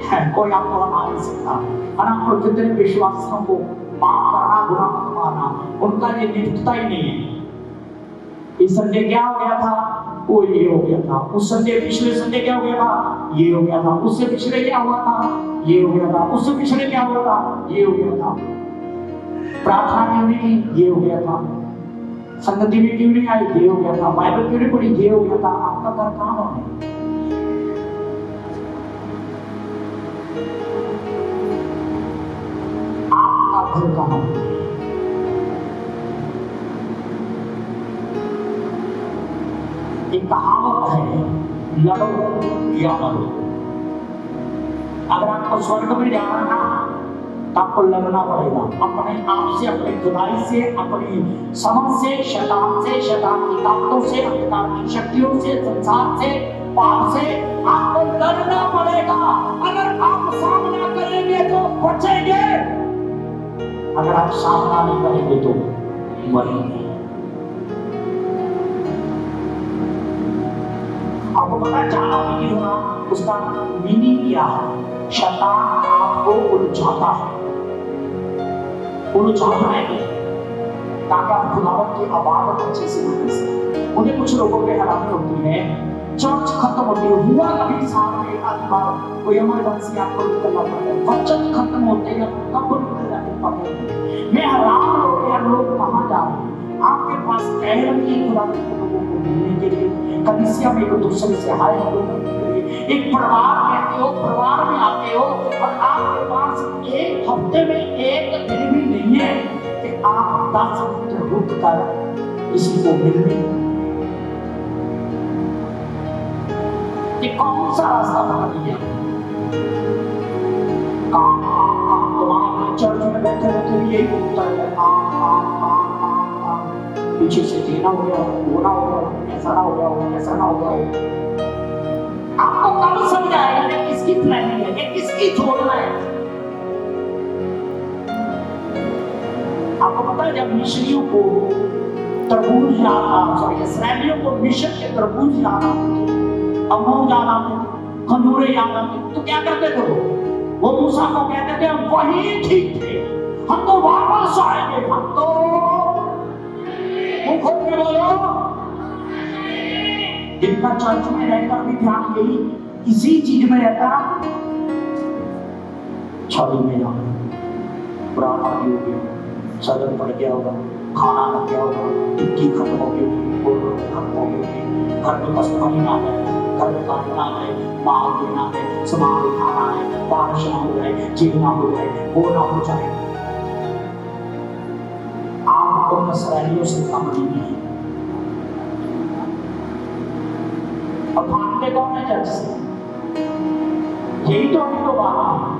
है, कोई आपको हला नहीं सकता है ना। और जितने विश्वासियों को पाप करना, बुरा मत मारना, उनका ये निपटता ही नहीं है। इस संडे क्या हो गया था, वो ये हो गया था। उस संडे, पिछले संडे क्या हो गया था, ये हो गया था। उससे पिछले क्या हुआ था, ये हो गया था। उससे पिछले क्या हुआ था, ये हो गया था। प्रार्थना क्यों नहीं की, ये हो गया था। संगति में क्यों नहीं आई, ये हो गया था। बाइबल क्यों नहीं पढ़ी, ये हो गया था। आपका घर कहां है? आपका घर कहां है? एक कहावत है, लड़ो या मरो। अगर आपको स्वर्ग में जाना ना तो आपको लड़ना पड़ेगा, अपने आप से, अपनी खुदाई से, अपनी समझ से, शैतान की ताकतों से, अंधकार की शक्तियों से, संसार से पाप से आपको लड़ना पड़ेगा। अगर आप सामना करेंगे तो बचेंगे, अगर आप सामना नहीं करेंगे तो मरेंगे। आपको पता जाना नहीं होना उसका मीनिंग क्या है? शैतान आपको उलझाता है, उलझाता है ताकि आप खुदावंत की इबादत अच्छे से न कर सकें। मुझे कुछ लोगों पे हैरानी होती है, चर्च खत्म होती है, हुआ कभी साल में आधी बार कोई इमरजेंसी आपको निकलना पड़ता है, वचन खत्म होते हैं कब निकल जाते पता। मैं हैरान हो गया, लोग कहाँ जा रहे हैं? आपके पास टहल नहीं है खुदा के लोगों को मिलने के लिए, कलीसिया में एक दूसरे से हाय हेलो करने के लिए, एक परिवार कहते हो, परिवार में आते हो और आपके पास एक हफ्ते में एक दिन भी नहीं है कि आप 10 मिनट रुक कर किसी को मिलने। ये कौन सा रास्ता पकड़ लिया? काम काम काम, तो आप चर्च में बैठे रहते हुए यही घूमता है, काम काम काम काम काम, पीछे से देना हो गया, होना हो गया, ऐसा ना हो गया, ऐसा ना हो गया। आपको कब समझ आएगा कि किसकी प्लानिंग है, कि किसकी छोड़ना है? आपको पता है जब मिशनरियों को तरबूज याद आता, सॉरी इस्राएलियों को मिशन के तरबूज याद आते थे, अमरूद याद आते थे, खजूरें याद आते, तो क्या करते थे वो मूसा को कहते थे हम वही ठीक थे, हम तो वापस आएंगे, हम तो मुंह खोल के बोलो। जिनका चर्च में रहकर भी ध्यान यही इसी चीज में रहता, छवि में जाना, पुराना भी हो गया, सदन पड़ गया होगा, खाना लग गया होगा, टिक्की खत्म हो गई, गोल खत्म हो गई, घर में कस्टमर ना है, घर में काम ना है, माल देना है, सामान उठाना है, बारिश ना हो जाए, चीज ना हो जाए, वो ना हो जाए। आपको नसरानियों से कम नहीं है। और भागते कौन है चर्च से? यही तो हम तो बात है।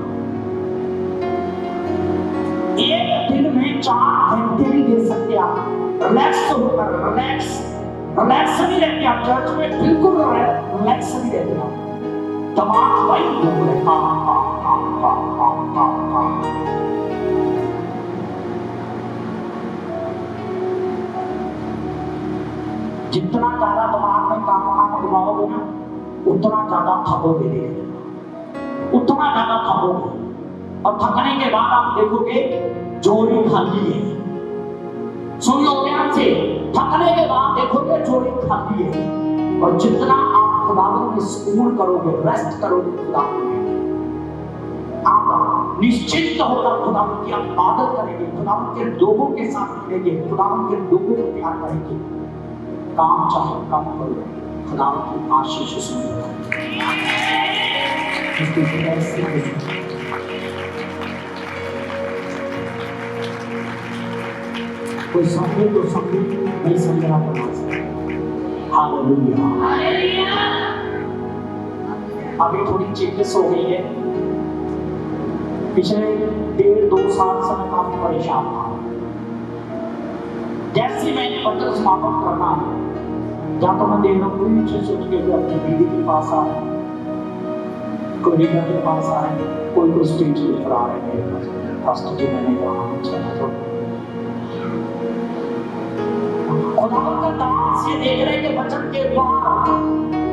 एक दिन में 4 घंटे भी दे सकते आप, रिलैक्स होकर, रिलैक्स नहीं रहते आप चर्च में, बिल्कुल रिलैक्स नहीं रहते आप, दिमाग वही घूम रहे, काम काम काम काम काम काम काम। जितना ज्यादा दिमाग में काम काम घुमाओगे ना, उतना ज्यादा थकोगे, उतना ज्यादा थकोगे, और थकने के बाद आप देखोगे जोड़ी खाली है। सुन लो ध्यान से, थकने के बाद देखोगे जोड़ी खाली है। और जितना आप खुदावंत में सुकून करोगे, रेस्ट करोगे खुदावंत में, आप निश्चिंत होकर खुदावंत की इबादत करेंगे, खुदावंत के लोगों के साथ मिलेंगे, खुदावंत के लोगों को प्यार करेंगे, काम चाहे कम करो, खुदावंत की आशीष सुनिए। कोई समझे तो समझे, नहीं समझना तो ना समझे। हालेलुया। अभी थोड़ी चेंजेस हो गई है, पिछले 1.5-2 साल से मैं काफी परेशान था। जैसे मैंने पत्र समापन करना, जहाँ तो मैं देख रहा हूँ कोई चीज सोच के अपनी दीदी के पास आ रहे हैं, कोई रीना के पास आ रहे हैं, कोई स्टेज पर आ रहे हैं, फर्स्ट जो मैंने कहा खुदावंत का दास ये देख रहे कि वचन के द्वारा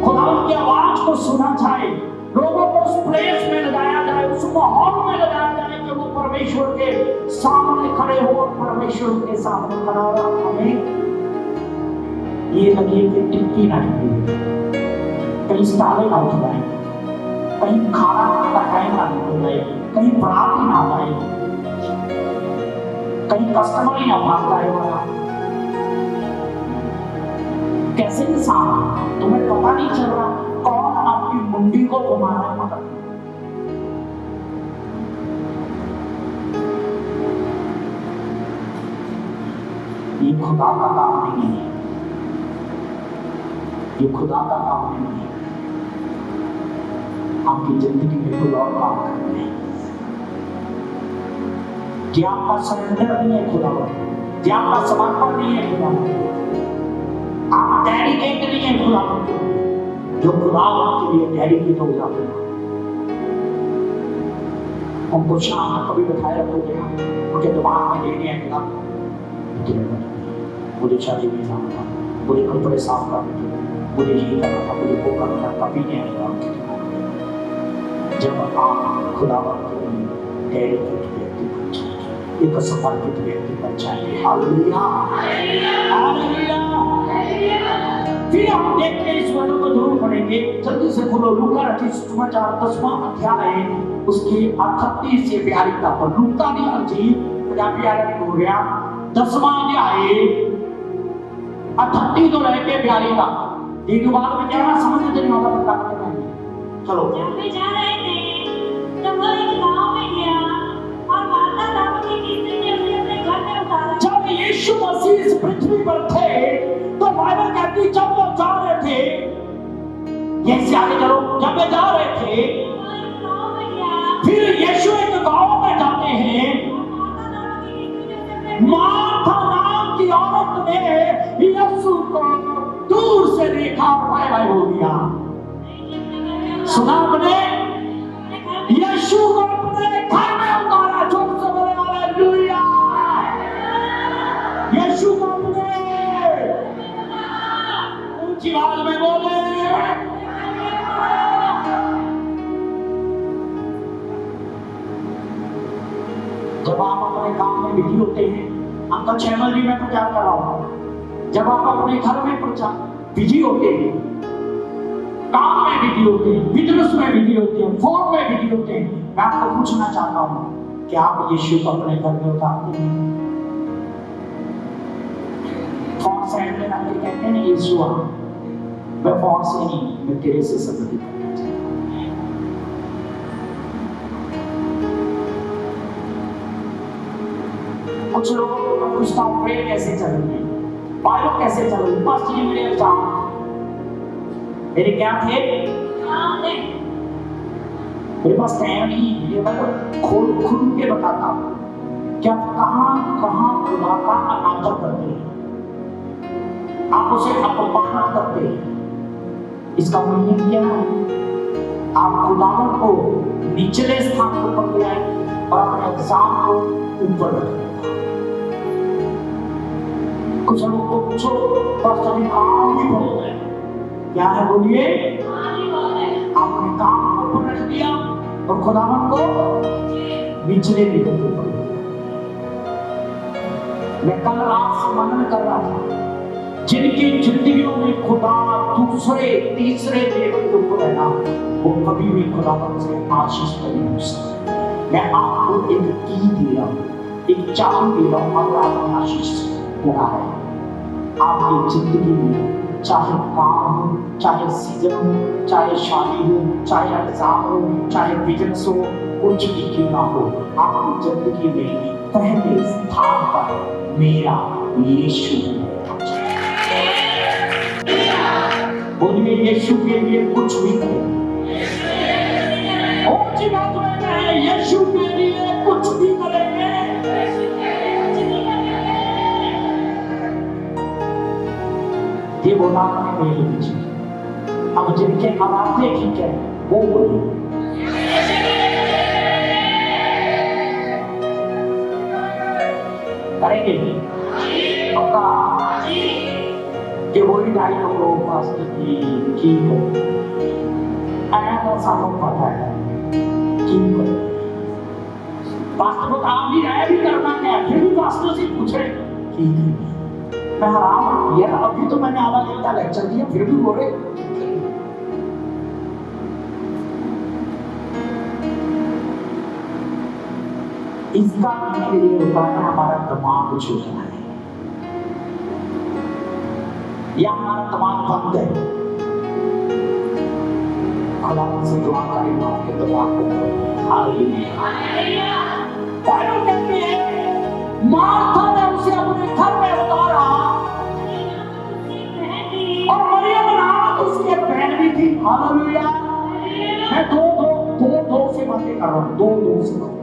खुदावंत की आवाज को सुना जाए, लोगों को उस प्लेस में लगाया जाए, उस माहौल में लगाया जाए कि वो परमेश्वर के सामने खड़े हो, परमेश्वर के सामने खड़ा हो। हमें ये लगे कि टिक्की ना टिके, कहीं ताले ना उठ जाए, कहीं खाना का टाइम ना निकल जाए, कहीं बरात ही ना आए, कहीं कस्टमर ही ना भाग जाए वाला। कैसे इंसान, तुम्हें पता नहीं चल रहा कौन आपकी मुंडी को घुमा रहा है पकड़। ये खुदा का काम नहीं है, ये खुदा का काम नहीं है। आपकी जिंदगी में कोई और काम करना है। ये आपका सरेंडर नहीं है खुदा, ये आपका समर्पण नहीं है खुदा, आप डेडिकेट नहीं है खुदा, जो खुदा के लिए डेडिकेट हो जाते हैं, उनको शाम तक कभी बिठाए रखोगे ना, उनके दिमाग में लेने आएगा मुझे शादी में जाना था, मुझे कपड़े साफ करने थे, मुझे ये करना था, मुझे वो करना था, कभी नहीं आएगा उनके दिमाग में। जब आप खुदा के लिए डेडिकेट व्यक्ति बन जाएंगे, एक समर्पित व्यक्ति बन जाएंगे। Hallelujah, hallelujah. फिर हम देखते हैं इस वचन को जरूर पढ़ेंगे, जल्दी से खोलो लूका रचित सुसमाचार 10वां अध्याय उसके 38 से 42 तक। लूका की अंजील पंजाबी आरंभ हो गया 10वां अध्याय 38 तो लेके 42 तक। एक बात में क्या समझ में नहीं आता पता नहीं। चलो जब वे जा रहे थे तब वो एक गांव में गया और माता नाम की किसी ने उसे अपने घर में उतारा। जब यीशु मसीह इस पृथ्वी पर थे तो बाइबल कहती जब वो जा रहे थे, ये आगे चलो, जब वे जा रहे थे वो एक गांव में गया, फिर यीशु एक गांव में जाते हैं। मार्था नाम की औरत ने यीशु को दूर से देखा और बाय बाय हो गया। सुना आपने? यीशु को अपने घर में उतारा। जोर से बोले हालेलुया। यीशु को अपने ऊंची आवाज में बोले। जब आप अपने काम में बिजी होते हैं, आपका चैनल भी मैं प्रचार कर रहा हूं, जब आप अपने घर में प्रचार बिजी होते हैं, काम में बिजी होते हैं, बिजनेस में बिजी होते हैं, फोन में बिजी होते हैं, मैं आपको पूछना चाहता हूं कि आप यीशु को अपने घर में उतारते हैं? फोन साइड में रख के कहते हैं यीशु आ, मैं फोन से नहीं, मैं तेरे से संबंध करना चाहता हूं। कुछ लोगों को मैं पूछता हूँ प्रेयर कैसे चल रही है, बाइबल कैसे चल रही है? पास जी मेरे एग्जाम मेरे क्या थे, मेरे पास टाइम नहीं है, ये मैं खोल खुल के बताता हूँ कि आप कहाँ कहाँ खुदा का अनादर करते हैं, आप उसे अपमानित करते हैं। इसका मीनिंग क्या है? आप खुदावन को निचले स्थान पर पकड़ आए और अपने एग्जाम को ऊपर रखें। कुछ लोगों को पूछो पास्टर जी काम भी बहुत है, क्या है बोलिए? आपने काम को ऊपर रख दिया और खुदावन को निचले लेवल पर पकड़ दिया। मैं कल रात से मनन कर रहा था, जिनकी जिंदगियों में खुदा दूसरे तीसरे लेवल के ऊपर है ना, वो कभी भी खुदावन से आशीष नहीं हो सकते। मैं आपको एक की दे रहा हूँ, एक चाबी दे रहा हूँ, अगर आपने आशीष पूरा है आपकी जिंदगी में, चाहे काम हो, चाहे सीजन हो, चाहे शादी हो, चाहे एग्जाम हो, चाहे बिजनेस हो, कुछ भी क्यों ना हो, आपकी जिंदगी में पहले स्थान पर मेरा यीशु है। बोलिए यीशु के लिए कुछ भी करें। ऊंची बात में कहें, यीशु के लिए कुछ भी करेंगे। ये बोला आपने मेरे पीछे, अब जिनके आराधे ठीक है वो बोलिए करेंगे पक्का? कि वही ढाई लोगों के पास की आया तो सालों पता है की पास्टर को काम भी रहा भी करना क्या, फिर भी पास्टर से पूछे की मैं हराम यार, अभी तो मैंने आधा घंटा लेक्चर दिया फिर भी बोले। इसका मीनिंग ये होता है हमारा दिमाग छोटा है या हमारा दिमाग बंद है। खुदा से दुआ करें आपके दिमाग को। हालेलुया। बाइबल कहती है मार्था ने उसे अपने घर में उतारा और मरियम नाम उसकी एक बहन भी थी। हालेलुया। मैं दो से बातें कर रहा हूँ, दो से बातें।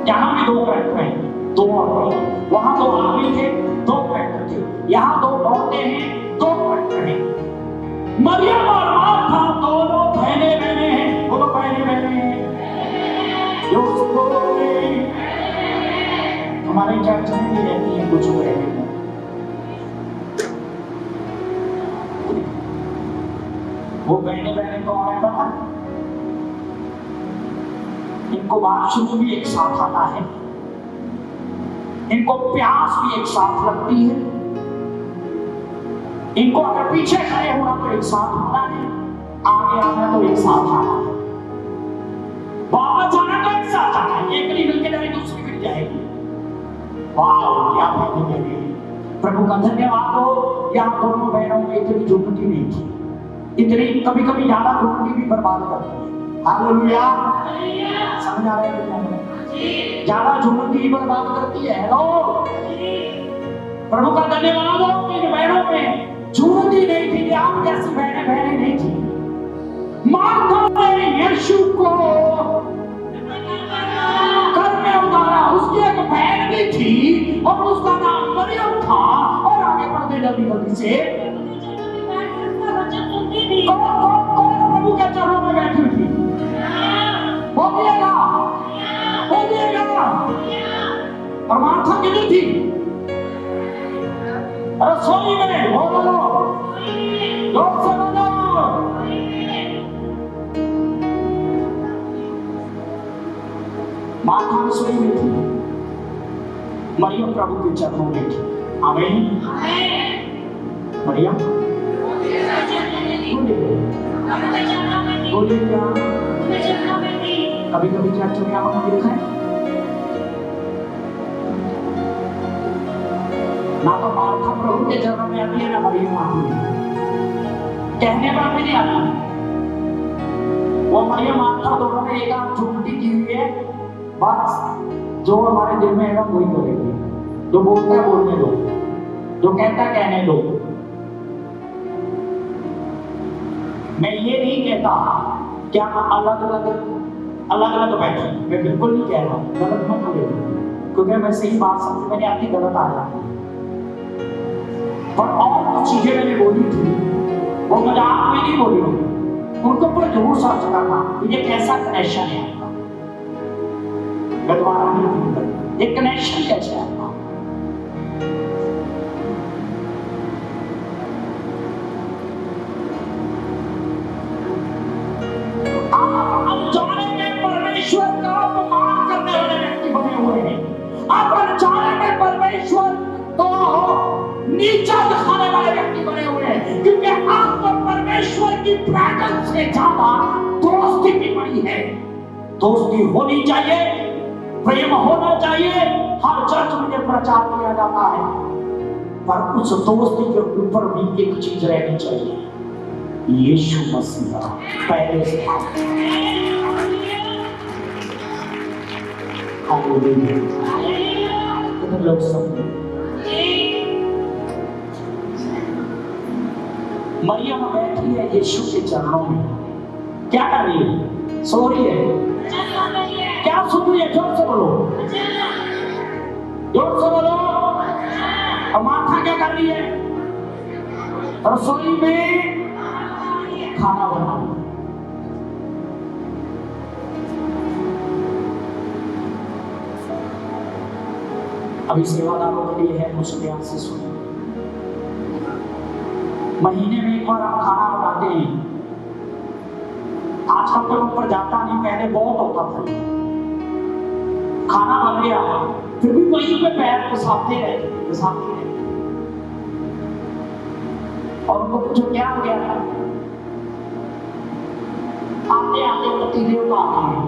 यहाँ भी दो कैरेक्टर हैं, दो औरतें, वहां दो आदमी थे, दो कैरेक्टर थे, यहाँ दो औरतें हैं, दो कैरेक्टर हैं। मरियम और मार्था दोनों बहने बहने हैं। बोलो बहने बहने हैं। हमारे चर्च में भी रहती है कुछ बहने। वो बहने बहने कौन है पता? इनको वाशरूम भी एक साथ आता है, इनको प्यास भी एक साथ लगती है, इनको अगर पीछे खड़े होना तो एक साथ होना है, आगे आना तो एक साथ आना है, वापस जाना तो एक साथ आना है। एक नहीं मिलकर जाएगी दूसरी मिल जाएगी। वाह क्या बात है। प्रभु का धन्यवाद हो। यहाँ दोनों बहनों में इतनी झुमकी नहीं थी, इतनी कभी कभी ज्यादा झुमकी भी बर्बाद करती है। हालेलुया, समझ आ रहा है? ज्यादा झुमकी बर्बाद करती है। हेलो, प्रभु का धन्यवाद हो। इन बहनों में झुमकी नहीं थी, आप जैसी बहनें बहनें नहीं थी। मार्था ने यीशु को घर में उतारा। उसकी एक बहन भी थी और उसका नाम मरियम था। और आगे बढ़ते जल्दी जल्दी से कौन प्रभु के चरणों में बैठी थी? बोलिएगा, बोलिएगा। और मार्था किधर थी? रसोई में। बोलो लोग से बोलो। मार्था रसोई में थी, मरियम प्रभु के चरणों में थी। आमीन। मरियम बोलिएगा। कभी कभी चर्च में आपने देखा है ना तो मार्था प्रभु के चरणों में आती है ना मरियम आती है, कहने पर भी नहीं आती। वो मरियम मार्था दोनों में एक आध झूठी की हुई है। बस जो हमारे दिल में है ना वही करेंगे। जो बोलता है बोलने दो, जो कहता है कहने दो। मैं ये नहीं कहता कि आप अलग अलग बैठे, मैं बिल्कुल नहीं कह रहा हूँ, गलत मत ले, क्योंकि मैं सही बात समझ में नहीं आती, गलत आ जाती। पर और कुछ चीजें मैंने बोली थी, वो मजाक में नहीं बोली, उनको पर जरूर सर्च करना ये कैसा कनेक्शन है आपका। मैं दोबारा नहीं करता, ये कनेक्शन कैसे है आपका। परमेश्वर का अपमान करने वाले व्यक्ति बने हुए हैं। आप अनजाने में परमेश्वर को नीचा दिखाने वाले व्यक्ति बने हुए हैं, क्योंकि आपको परमेश्वर की प्रेजेंस से ज्यादा दोस्ती की पड़ी है। दोस्ती होनी चाहिए, प्रेम होना चाहिए। हर चर्च में प्रचार किया जाता है, पर उस दोस्ती के ऊपर भी एक चीज रहनी चाहिए, यीशु मसीह पहले से। कितने लोग समझे? मरियम बैठी है यीशु के चरणों में, क्या कर रही है? सो रही है। क्या सुन रही है? जोर से बोलो, जोर से बोलो। और मार्था क्या कर रही है? रसोई में खाना बना रही है। अभी सेवादारों के लिए है, मुझे ध्यान से सुनिए। महीने में एक बार हम खाना बनाते हैं। आजकल तो ऊपर जाता नहीं, पहले बहुत होता था। खाना बन गया, फिर भी वहीं पे पैर घुसाते रहे। और उनको पूछो क्या हो गया था? आते आते पतीले उतारते हैं।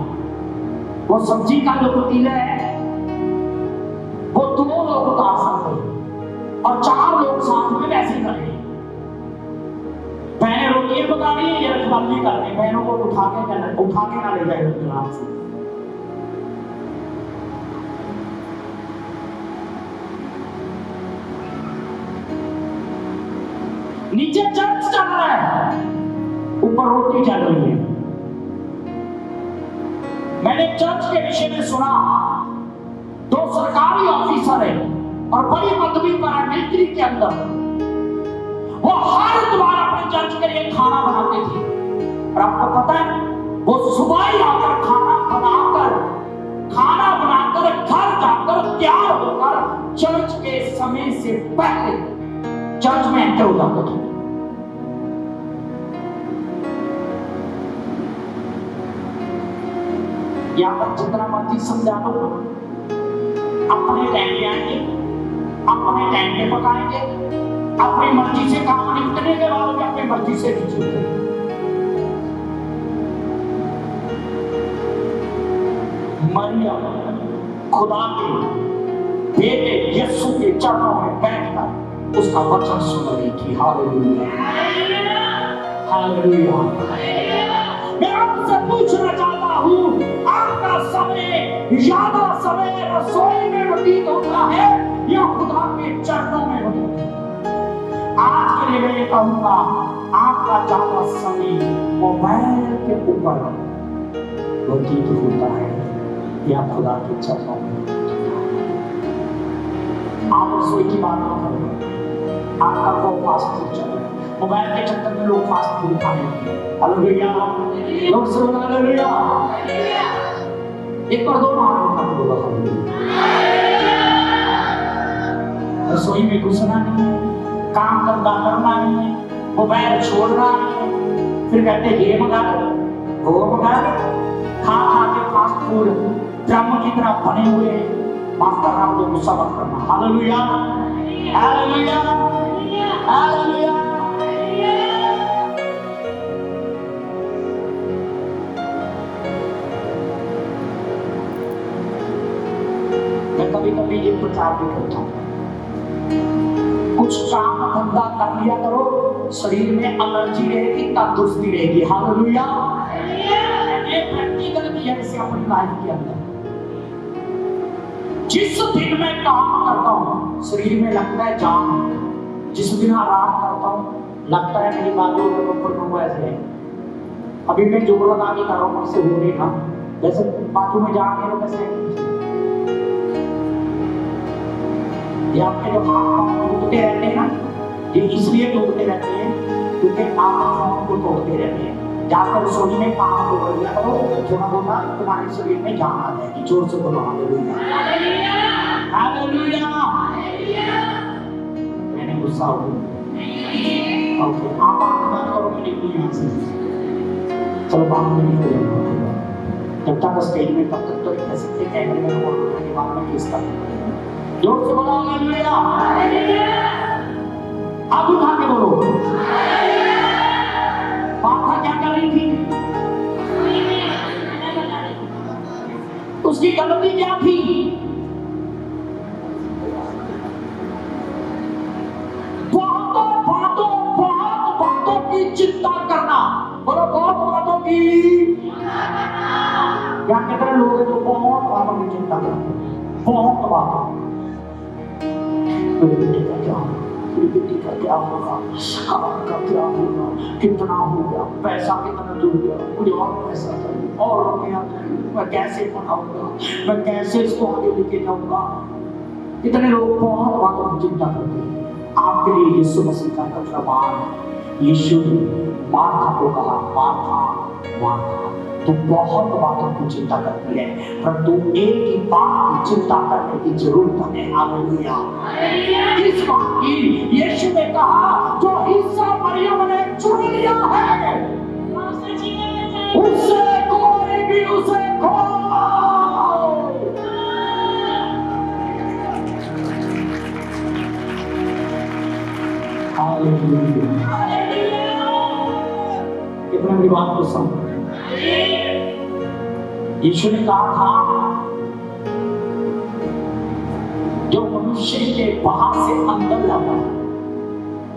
वो सब्जी का जो पतीला है वो 2 लोग उतार सकते हैं और 4 लोग साथ में वैसे करेंगे। बहनें रोटियां पका रही है, ये रखवाली कर रहे हैं। बहनों को उठा के ना ले जाए हाथ से। नीचे चर्च चल रहा है, ऊपर रोटी चल रही है। मैंने चर्च के विषय में सुना, 2 सरकारी ऑफिसर है और बड़ी पदवी पर है मिलिट्री के अंदर। वो हर द्वार अपने चर्च के लिए खाना बनाते थे। और आपको पता है वो सुबह ही आकर खाना बनाकर घर जाकर तैयार होकर चर्च के समय से पहले चर्च में एंटर हो जाते थे। यहाँ पर जितना मर्जी समझा लो, अपने टाइम पे आएंगे, अपने टाइम पे पकाएंगे, अपनी मर्जी से काम निपटने के बाद भी अपनी मर्जी से नहीं चलते। मरियम खुदा के बेटे यीशु के चरणों में बैठकर उसका वचन सुन रही थी। Hallelujah, hallelujah. मैं आपसे पूछना चाहता हूँ, आपका समय ज्यादा समय रसोई में व्यतीत होता है या खुदा के चरणों में व्यतीत? आज के लिए मैं ये कहूँगा, आपका ज्यादा समय मोबाइल के ऊपर व्यतीत होता है या खुदा के चरणों में? आप रसोई की बात ना करें, आपका वो फास्ट फूड चल रहा है, मोबाइल के चक्कर में लोग फास्ट फूड खाने लगे। हालेलुया, लोग सुनो हालेलुया। एक और दो मार बोला हालेलुया। रसोई में घुसना नहीं, काम धंधा करना नहीं, मोबाइल छोड़ना नहीं, फिर कहते ये मंगा लो वो मंगा लो, खा के फास्ट फूड ड्रम की तरह बने हुए हैं। माफ करना, मुझे गुस्सा मत करना। Hallelujah, hallelujah, hallelujah. मैं कभी कभी ये प्रचार भी करता हूँ, कुछ काम धंधा कर लिया करो, शरीर में एनर्जी रहेगी, तंदुरुस्ती रहेगी। हालेलुया। ये प्रैक्टिकल किया इसे अपनी लाइफ के अंदर। जिस दिन मैं काम करता हूँ शरीर में लगता है जान, जिस दिन आराम करता हूँ लगता है मेरी बाजू में ऊपर ऐसे है। अभी मैं जोर लगा के कर रहा हूँ, मुझसे हो नहीं रहा, जैसे बाजू में जान है वैसे। ये आपके जो हाथ टूटते रहते हैं ना, ये इसलिए टूटते रहते हैं क्योंकि आप हाथों को तोड़ते रहते हैं। जाकर रसोई में काम को कर लिया करो, थोड़ा बहुत तुम्हारे शरीर में जान आ जाएगी। जोर से बोलो हालेलुया, हालेलुया। मैंने गुस्सा हो गया। ओके, आप बात करो, मैं निकलूँ यहाँ से। चलो बात में नहीं हो जाएगा। जब तक स्टेज में तब तक तो कह सकते कैमरे में बोलने के बाद में किस तरह जोर से बोलो हालेलुया, हाथ उठा के बोलो। माथा क्या कर रही थी? उसकी गलती क्या थी? बहुत बातों की चिंता करना। बोलो बहुत बातों की। क्या कहते हैं लोग जो बहुत बातों की चिंता करते हैं, बहुत बातों। मेरे बेटे का क्या होगा, मेरी बेटी का क्या होगा, आपका क्या होगा, कितना हो गया, पैसा कितना दूर गया, मुझे और पैसा चाहिए और रुपया चाहिए, मैं कैसे पढ़ाऊंगा, मैं कैसे इसको आगे लेके जाऊंगा। कितने लोग बहुत बातों की चिंता करते हैं। आपके लिए यीशु मसीह का फरमान, यीशु ने मार्था को कहा, मार्था मार्था तू बहुत बातों की चिंता करती है, परंतु एक ही बात की चिंता करने की जरूरत है। हालेलुया। इस बात की यीशु ने कहा, जो हिस्सा मरियम ने चुन लिया है उससे कोई भी उसे खो। हालेलुया। कितने मेरी बात को समझ। यीशु ने कहा था, जो मनुष्य के बाहर से अंदर लाता है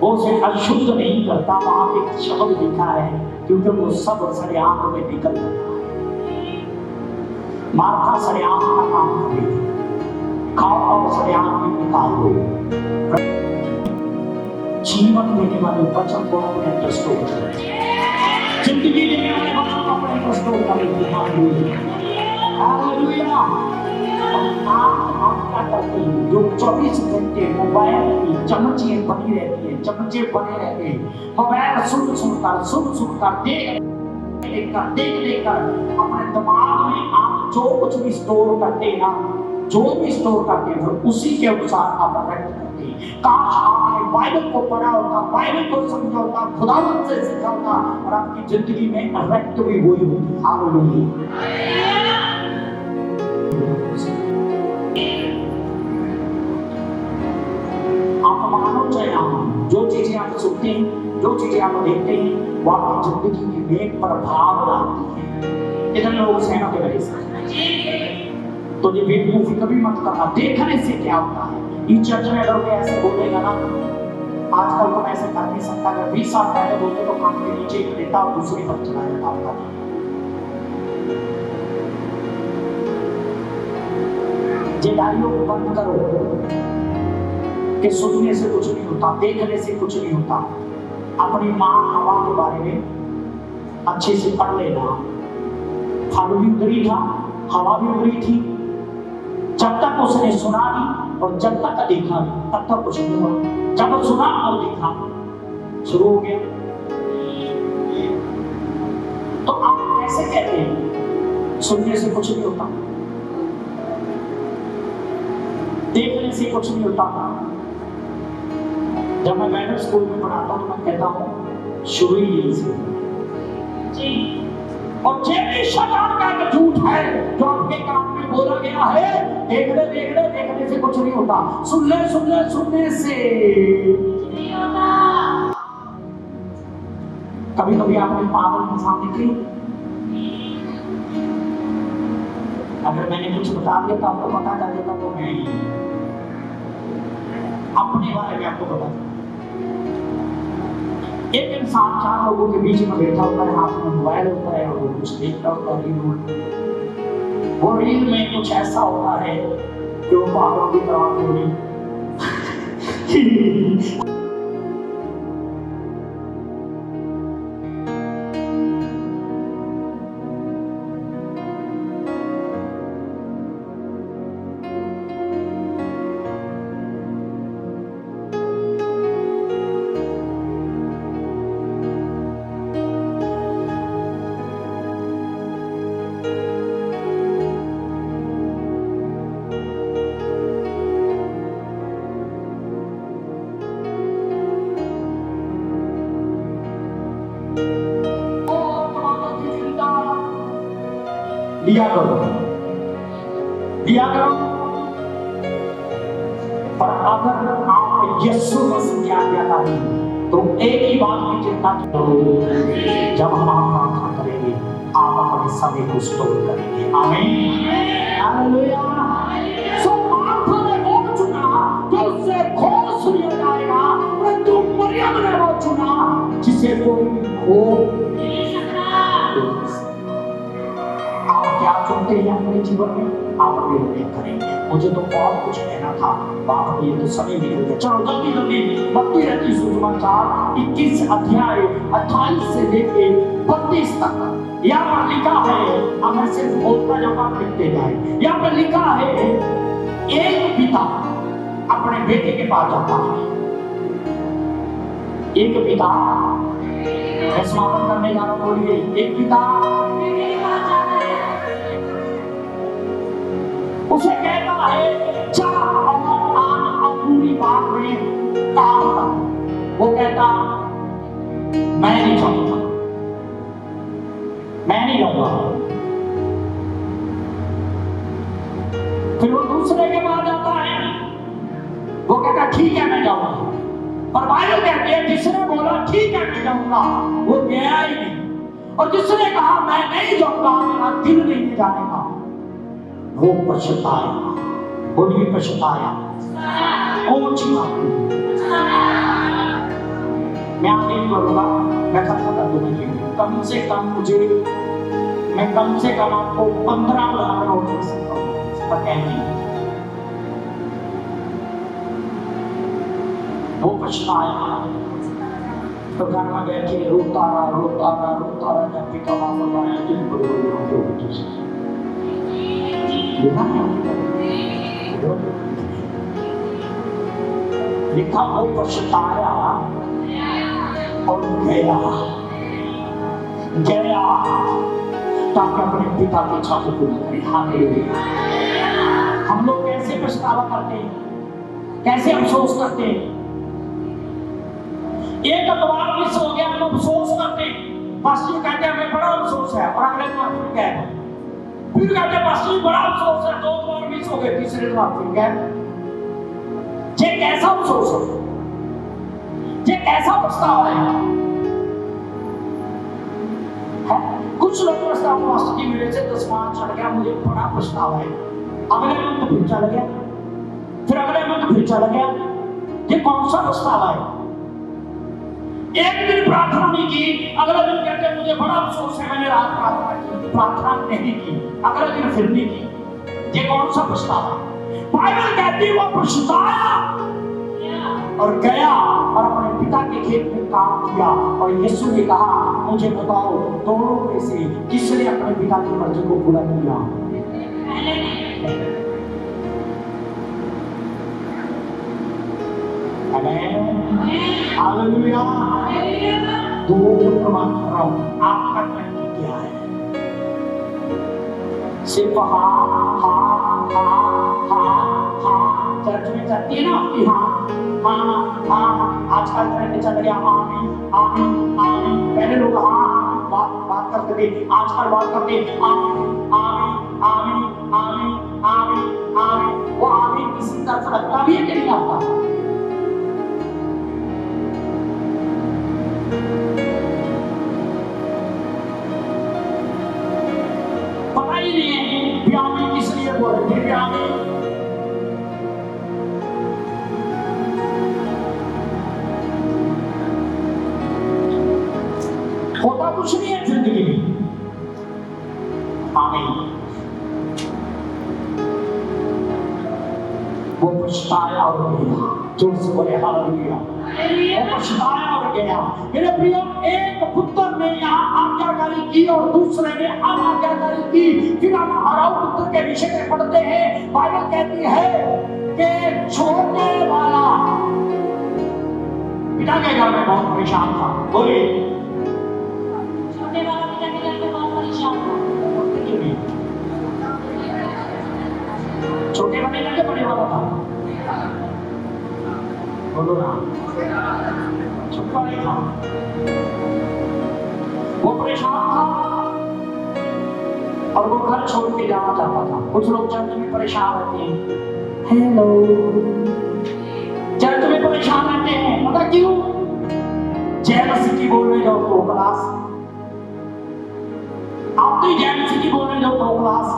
वो उसे अशुद्ध नहीं करता। वहां एक शब्द लिखा है, क्योंकि वो सब सरेआम में निकल जाता है। मार्था सरेआम का काम करेगी, खाओ और सरेआम में निकाल दो। जीवन देने वाले वचन को अपने अंदर स्टोर करें, जिंदगी देने वाले वचन को अपने अंदर स्टोर करें। हालेलुया। हालेलुया। और आप क्या करती है, जो 24 घंटे मोबाइल की चमचे बनी रहती है, चमचे बने रहते हैं, मोबाइल सुनकर देख अपने दिमाग में आप जो कुछ भी स्टोर करते हैं ना, जो भी स्टोर करते हैं फिर उसी के अनुसार आप व्यक्त करते हैं। काश आपने बाइबल को पढ़ा होता, बाइबल को समझा होता, खुदावंत से सीखा होता और आपकी जिंदगी में व्यक्त भी हुई होती। हालेलुया। आप मानो चाहे ना मानो, जो चीजें आप सुनते हैं, जो चीजें आप देखते हैं, वो आपकी जिंदगी में एक प्रभाव डालती है। इधर लोग सहमत है मेरे साथ? तो ये बेवकूफी कभी मत करना। देखने से क्या होता है, इस चर्च में अगर कोई ऐसे बोलेगा ना, आजकल तो मैं ऐसे कर नहीं सकता, अगर 20 साल पहले बोलते तो काम के नीचे एक देता और दूसरी तरफ चला जाता आपका। जेदाइयों को बंद करो कि सुनने से कुछ नहीं होता, देखने से कुछ नहीं होता। अपनी माँ हवा के बारे में अच्छे से पढ़ लेना। फल भी उधरी था, हवा भी उधरी थी। जब तक उसने सुना नहीं और जब तक देखा नहीं, तब तक कुछ नहीं हुआ। जब सुना और देखा शुरू हो गया। तो आप कैसे कहते हैं सुनने से कुछ नहीं होता, देखने से कुछ नहीं होता? जब मैं बैठक स्कूल में पढ़ाता हूं तो मैं कहता हूं शुरू ही यही से जी। और ये शैतान का एक झूठ है जो आपके काम में बोला गया है, देखने से कुछ नहीं होता, सुनने से नहीं होता। कभी कभी आपने पागल इंसान देखे? अगर मैंने कुछ बता दिया तो आपको पता चल जाता तो मैं अपने बारे में आपको बता। एक इंसान 4 लोगों के बीच में बैठा होता है, हाथ में मोबाइल होता है और वो कुछ देखता होता है। वो रील में कुछ ऐसा होता है कि वो पागलों की तरह बोले। दिया करो। पर अगर आप यीशु मसीह की आज्ञाकारी तो एक ही बात की चिंता करो, जब हम प्रार्थना करेंगे आप अपने समय को स्टोर करेंगे। आमीन, हालेलुया। सो मार्था ने वो चुना तो उससे खोस लिया जाएगा, परंतु मरियम ने वो चुना जिसे कोई खो नहीं सकता। आप क्या चुनते हैं अपने जीवन में, आप निर्णय करेंगे। मुझे तो बहुत कुछ कहना था, बाप ये तो समय निकल गया। चलो जल्दी मत्ती रखी सुसमाचार 21 अध्याय 28 से लेके 32 तक यहाँ पर लिखा है। अब मैं सिर्फ बोलता जाऊंगा, लिखते जाए। यहाँ पर लिखा है एक पिता अपने बेटे के पास जाता है। एक पिता, मैं समापन करने जा रहा हूँ, बोलिए। एक पिता उसे कहता है जा और आज अपनी बात में काम कर। वो कहता मैं नहीं जाऊंगा, मैं नहीं जाऊंगा। फिर वो दूसरे के पास जाता है, वो कहता ठीक है मैं जाऊंगा। पर बाइबल कहती है जिसने बोला ठीक है मैं जाऊंगा वो गया ही नहीं, और जिसने कहा मैं नहीं जाऊंगा, मेरा दिल नहीं जाने का, वो पछताया। बोलिए पछताया। मैं आगे नहीं बोलूंगा, मैं खत्म कर दूंगा। कम से कम मुझे, मैं कम से कम आपको 15 उदाहरण और दे सकता हूँ। वो पछताया तो घर में बैठे रोता रहा। जब पिता वापस आया दिल बड़े लिखा वो पछताया और गया ताकि अपने पिता की इच्छा को पूरी करे। हालेलुया। हम लोग कैसे पछतावा करते हैं, कैसे अफसोस करते हैं। एक अखबार मिस हो गया हम अफसोस करते हैं, पास्टर कहते हैं हमें बड़ा अफसोस है, और अगले बार फिर गए, फिर कहते हैं पास्टर बड़ा अफसोस है, 2 बार मिस हो गए, तीसरे बार फिर गए। ये कैसा अफसोस है, ये कैसा पछतावा है? कुछ लोग पछतावा मास्टर जी मेरे से 10 माह चल गया, मुझे बड़ा पछतावा है, अगले मंथ फिर चल गया, फिर अगले मंथ फिर चल गया। ये कौन सा पछतावा है? एक दिन प्रार्थना नहीं की, अगले दिन कहते हैं मुझे बड़ा अफसोस है मैंने रात प्रार्थना नहीं की, अगले दिन फिर नहीं की। ये कौन सा पछतावा है? बाइबल कहती है वो पछताया और गया और अपने पिता के खेत में काम किया। और यीशु ने कहा मुझे बताओ दोनों में से किसने अपने पिता की मर्जी को पूरा किया? हालेलुया। दो प्रमाण कर रहा हूं, आपका नक्की क्या है? सिर्फ चर्च में जाती है ना आपकी आजकल ट्रेंड चल गया आमीन। पहले लोग बात करते थे, आजकल बात करते आमीन। वो आमीन किसी तरफ लगता भी है कि नहीं लगता? पता ही नहीं है कि आमीन किस लिए बोल रहे थे। आमीन होता कुछ नहीं है जिंदगी में। आमीन। वो पछताया और गया, जोर से बोले हालेलुया। वो पछताया और गया। मेरे प्रियो, एक पुत्र ने यहाँ आज्ञाकारी की और दूसरे ने अनाज्ञाकारी की। फिर हम हराऊ पुत्र के विषय में पढ़ते हैं, बाइबल कहती है कि छोटे वाला पिता के घर में बहुत परेशान था। बोले छोटे वाला पिता के घर में बहुत परेशान था। छोटे वाले लगे बड़े वाला था, बोलो ना। छोटा नहीं था, वो परेशान था और वो घर छोड़ के जाना चाहता था। कुछ लोग चर्च में परेशान रहते हैं, हेलो, चर्च में परेशान रहते हैं, पता क्यों? जय मसीह की बोलने जाओ तो क्लास, आप तो जय मसीह की बोलने जाओ तो क्लास,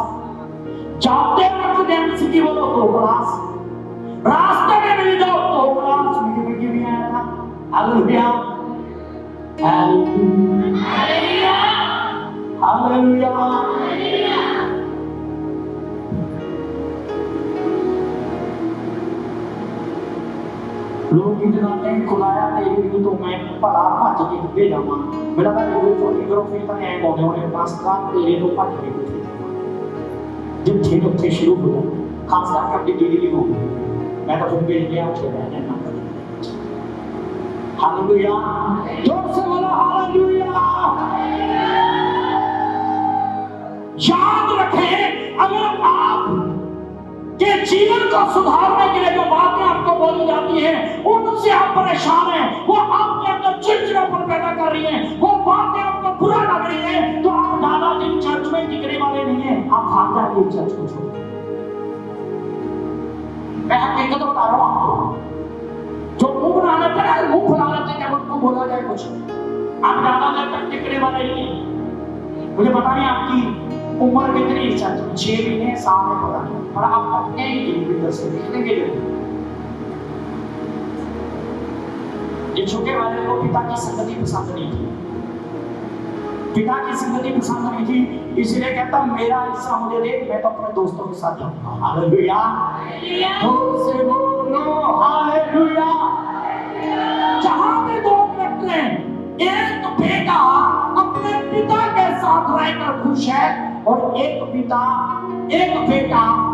जाते वक्त जय मसीह की बोलो तो क्लास, रास्ते में मिल जाओ तो क्लास। मुझे भी आया था। Hallelujah, hallelujah, hallelujah. लोग इतने खुलाया तेरे लिए तो मैं भला भज के किते जावां। मेरा तो फोटोग्राफी तो ऐ होने वाले पास का तेरे तो भज के किते जब ठीक उत्थे शुरू हो गया, खास करके अपनी दीदी हो गई, मैं तो फिर बेच गया उसे रह जाना। हालेलुया, जोर से बोलो हालेलुया। याद रखें, अगर आप के जीवन को सुधारने के लिए जो बातें आपको बोली जाती हैं, उनसे आप परेशान हैं, वो आपके अंदर चिड़चिड़ापन पैदा कर रही हैं, वो बातें आपको बुरा लग रही हैं, तो आप ज्यादा दिन चर्च में टिकने वाले नहीं हैं। आप भाग जाइए चर्च को छोड़। मैं हकीकत बता रहा हूँ आपको। जो मुंह बना लेते हैं, मुंह फुला लेते हैं, क्या उनको बोला जाए कुछ, आप ज्यादा देर तक टिकने वाले नहीं हैं। मुझे पता नहीं आपकी उम्र कितनी है, 6 महीने, साल में पता नहीं, और आप अपने ही किलोमीटर से निकलेंगे। ये छोटे वाले को पिता की संगति पसंद नहीं थी, पिता की संगति पसंद नहीं थी, इसलिए कहता मेरा हिस्सा मुझे दे, मैं तो अपने दोस्तों के साथ जाऊंगा। हालेलुया, जोर से बोलो हालेलुया। जहां भी 2 व्यक्ति हैं, एक बेटा अपने पिता के साथ रहकर खुश है और एक बेटा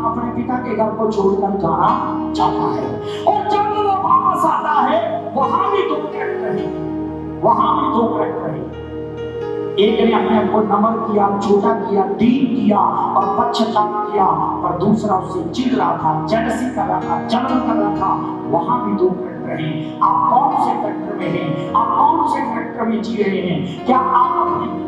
अपने पिता के घर को छोड़कर जाना चाहता है। और जब वो वापस पास आता है वहां भी 2 कैरेक्टर है, वहां भी 2 कैरेक्टर है। एक ने अपने आप को नम्र किया, छोटा किया, दीन किया और पश्चाताप किया, पर दूसरा उससे चिढ़ रहा था, जेलसी कर रहा था, जलन कर रहा था। वहां भी 2 कैरेक्टर हैं। आप कौन से कैरेक्टर में हैं? आप कौन से कैरेक्टर में जी रहे हैं? क्या आप अपने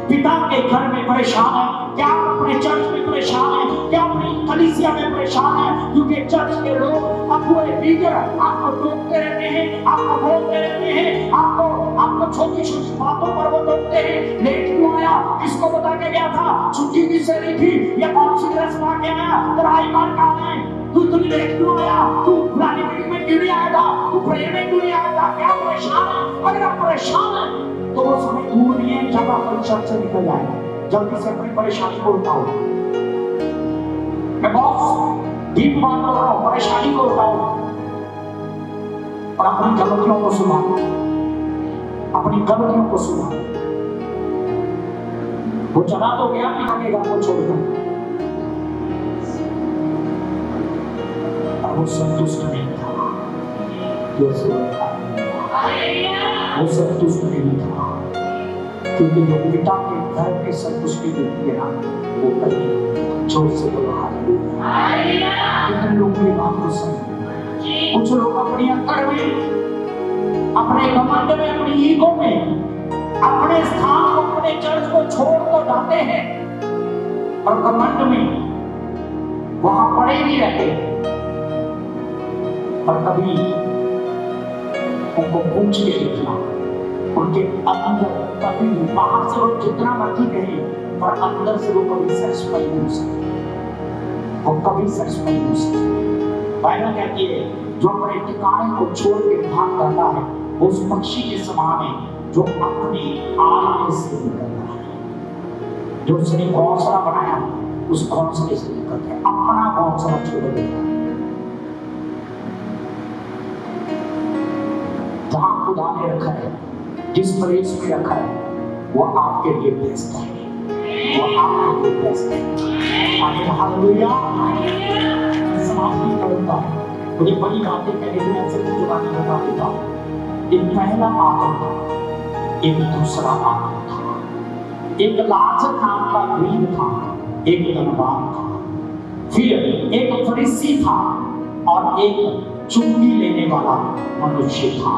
पिता के घर में परेशान है? क्या आप अपने चर्च में परेशान है? क्या अपनी कलीसिया में परेशान है? क्योंकि चर्च के लोग, अगुए, लीडर आपको टोकते रहते हैं, आपको बोलते रहते हैं, आपको छोटी छोटी बातों पर वो टोकते हैं। लेट क्यों आया? किसको बता के गया था? छुट्टी किससे ली थी? ये कौन सी ड्रेस पा के आया? तेरा आई कार्ड कहाँ है? तू इतनी लेट क्यों आया? तू पुरानी मीटिंग में क्यों नहीं आया था? तू प्रेयर में क्यों नहीं आया था? क्या परेशान है? अगर आप परेशान है तो वो समय दूर नहीं है जब आप परिचय से निकल जाएगा। जल्दी से अपनी परेशानी को उठाओ। मैं बहुत डीप बात कर रहा हूं, परेशानी को उठाओ और अपनी गलतियों को सुधारो, अपनी गलतियों को सुधारो। वो चला तो गया, नहीं लगेगा वो छोड़कर, और वो संतुष्ट नहीं था। वो संतुष्ट नहीं था, क्योंकि जो पिता के घर में संतुष्टि देती है ना, वो कहीं जोर से बोलो हालेलुया। कितने लोग मेरी बात को समझे? कुछ लोग अपनी अकड़ में, अपने घमंड में, अपनी ईगो में अपने स्थान को, अपने चर्च को छोड़ तो जाते हैं और घमंड में वहां पड़े ही रहते हैं। और कभी उनको पूछ के देखना, उनके अंदर कभी बाहर से वो जितना मर्जी कहे, पर अंदर से वो कभी सेटिस्फाई नहीं हो सकते, वो कभी सेटिस्फाई नहीं हो सकते। बाइबल कहती है जो अपने ठिकाने को छोड़ के भाग जाता है वो उस पक्षी के समान है जो अपनी आग से निकलता है। जो उसने घोंसला बनाया उस घोंसले से निकलता है, अपना घोंसला छोड़ देता है। जहां खुदा ने रखा है, जिस प्लेस में रखा है, वो आपके लिए बेस्ट है, वो आपके लिए बेस्ट है। आमीन, हालेलुया। समाप्ति करूंगा, मुझे बड़ी बातें कहने की, ऐसे कुछ बातें बता देता हूं। एक पहला आदम था, एक दूसरा आदम था। एक लाजर नाम का गरीब था, एक धनवान था। फिर एक फरीसी था और एक चुंगी लेने वाला मनुष्य था।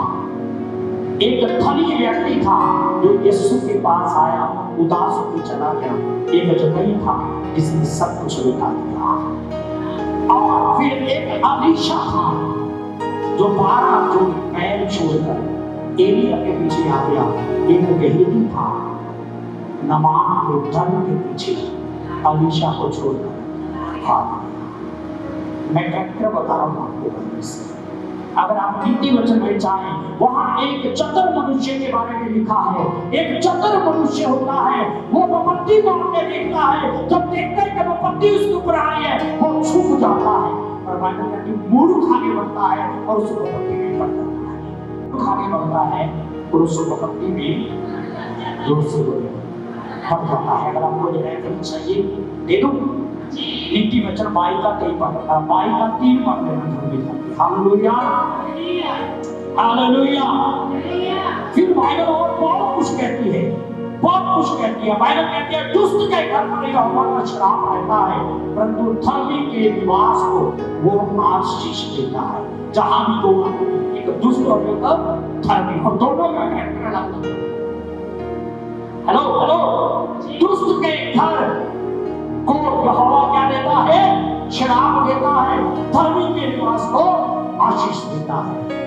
एक धनी व्यक्ति था जो यीशु के पास आया, उदास होकर चला गया। एक जंगली था जिसने सब कुछ लुटा दिया। और फिर एक अलीशा था जो 12 जो पैर छोड़कर एलिया के पीछे आ गया। एक गहेली था नमान के धन के पीछे अलीशा को छोड़कर भाग गया। मैं कैरेक्टर बता रहा हूं आपको। अगर आप नीति वचन में चाहें, वहां एक चतुर मनुष्य के बारे में लिखा है। एक चतुर मनुष्य होता है, वो विपत्ति को आगे देखता है। जब देखता है कि विपत्ति उसके ऊपर आई है, वो छूट जाता है। और बाइबल कहती है मूर्ख आगे बढ़ता है और उस विपत्ति में पड़ जाता है। मूर्ख आगे बढ़ता है और उस विपत्ति में जोर से पड़ जाता है। अगर आपको रेफरेंस चाहिए दे दूं, नीति वचन 22 का 3 पद लेना जरूरी है। Hallelujah, hallelujah. फिर बाइबल और बहुत कुछ कहती है, बहुत कुछ कहती है। बाइबल कहती है दुष्ट के घर में यहोवा का श्राप रहता है, परंतु धर्मी के निवास को वो आशीष देता है। जहां भी दो, एक दुष्ट और एक धर्मी, और दोनों का कैरेक्टर अलग है। हेलो हेलो, दुष्ट के घर को यहोवा क्या देता है? श्राप देता है। धर्मी के निवास को आशीष देता है।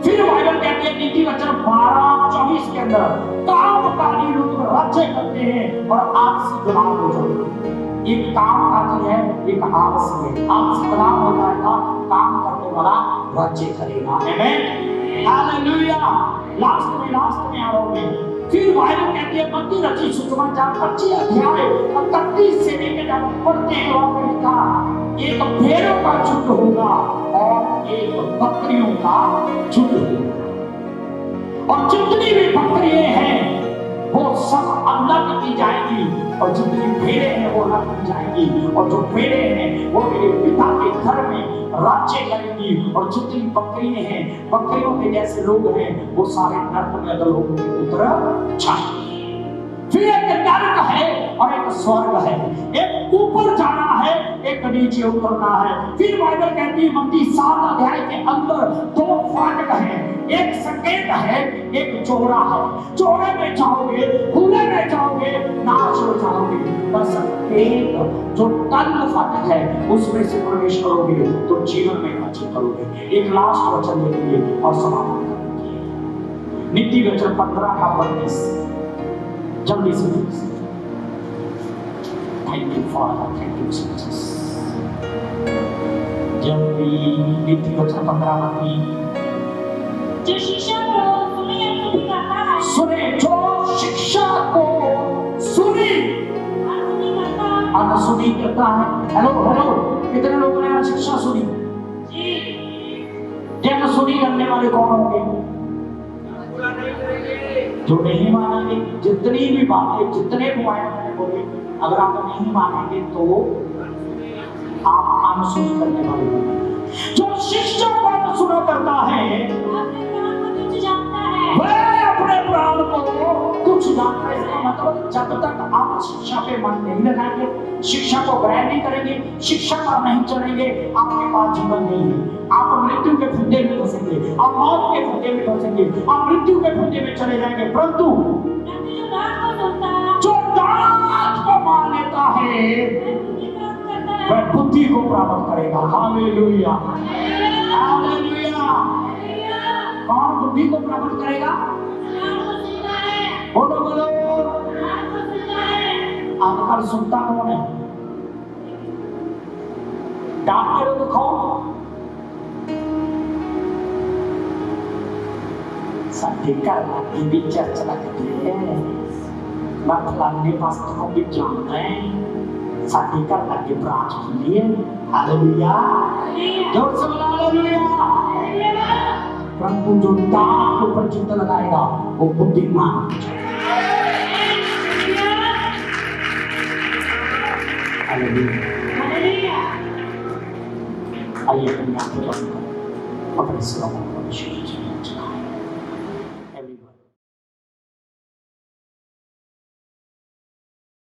फिर बाइबल कहती है नीति वचन 12:24 के अंदर, कामकाजी लोग राज्य करते हैं और आपसी गुलाम हो जाते हैं। एक कामकाजी है, एक आपसी है। आपसी गुलाम हो जाएगा, काम करने वाला राज्य करेगा। आमीन, हालेलुया। लास्ट में आ रहा हूं। फिर बाइबल कहती है मत्ती रचित सुसमाचार 25 अध्याय 31 से लेकर जब पढ़ते हैं वहां पर लिखा, एक भेड़ों का झुंड होगा और एक बकरियों का झुंड होगा, और जितनी भी बकरियां हैं वो सब अलग की जाएगी और जितनी भेड़ें हैं वो अलग की जाएगी। और जो भेड़ें हैं वो मेरे पिता के घर में राज्य करेंगी और जितनी बकरियां हैं, बकरियों के जैसे लोग हैं, वो सारे नरक में लोगों की उतर जाएंगे। फिर एक नरक है और एक स्वर्ग है, एक ऊपर जाना है, एक नीचे उतरना है। फिर बाइबल कहती है मत्ती 7 अध्याय के अंदर 2 फाटक हैं, एक संकेत है, एक चौड़ा है। चौड़े में जाओगे, खुले में जाओगे, नाश हो जाओगे। बस एक जो तल फाटक है उसमें से प्रवेश करोगे तो जीवन में अच्छे करोगे। एक लास्ट वचन देंगे और समापन करेंगे। नीति वचन 15 का 32 जल्दी से। Thank you father, thank you Jesus. जल्दी नीति वचन 15 में जो शिक्षा को सुनी या सुनी करता है, सुने, जो शिक्षा को सुनी अनसुनी करता है। हेलो हेलो, कितने लोगों ने शिक्षा सुनी? जी। अनसुनी करने वाले कौन होंगे? जो नहीं मानेंगे। जितनी भी बातें, जितने पॉइंट मैंने बोले, अगर आप नहीं मानेंगे तो आप अनसुनी करने वाले होंगे। जो शिक्षा को अनसुना करता है वह अपने प्राण को तुच्छ जानता है। इसका मतलब जब तक आप शिक्षा पे मन नहीं लगाएंगे, शिक्षा को ग्रहण नहीं करेंगे, शिक्षा पर नहीं चलेंगे, आपके पास जीवन नहीं है। आप मृत्यु के फंदे में फंसेंगे, आप मौत के फंदे में फंसेंगे, आप मृत्यु के फंदे में चले जाएंगे। परंतु जो दास को मान लेता है वह बुद्धि को प्राप्त करेगा। Hallelujah, hallelujah. कौन बुद्धि को प्राप्त करेगा? बोलो बोलो। आजकल सुनता कौन है? डांटते हो तो कौन? सटीकर भी चर्च लगती है, फलाने पास्टर को भी जानते हैं, सटीकर लगे ब्रांच के लिए। हालेलुया, जोर से बोलो हालेलुया। परंतु जो दांत के ऊपर चित्त लगाएगा वो बुद्धिमान। हालेलुया। आइए अपनी आंखें बंद करें, अपने सिरों को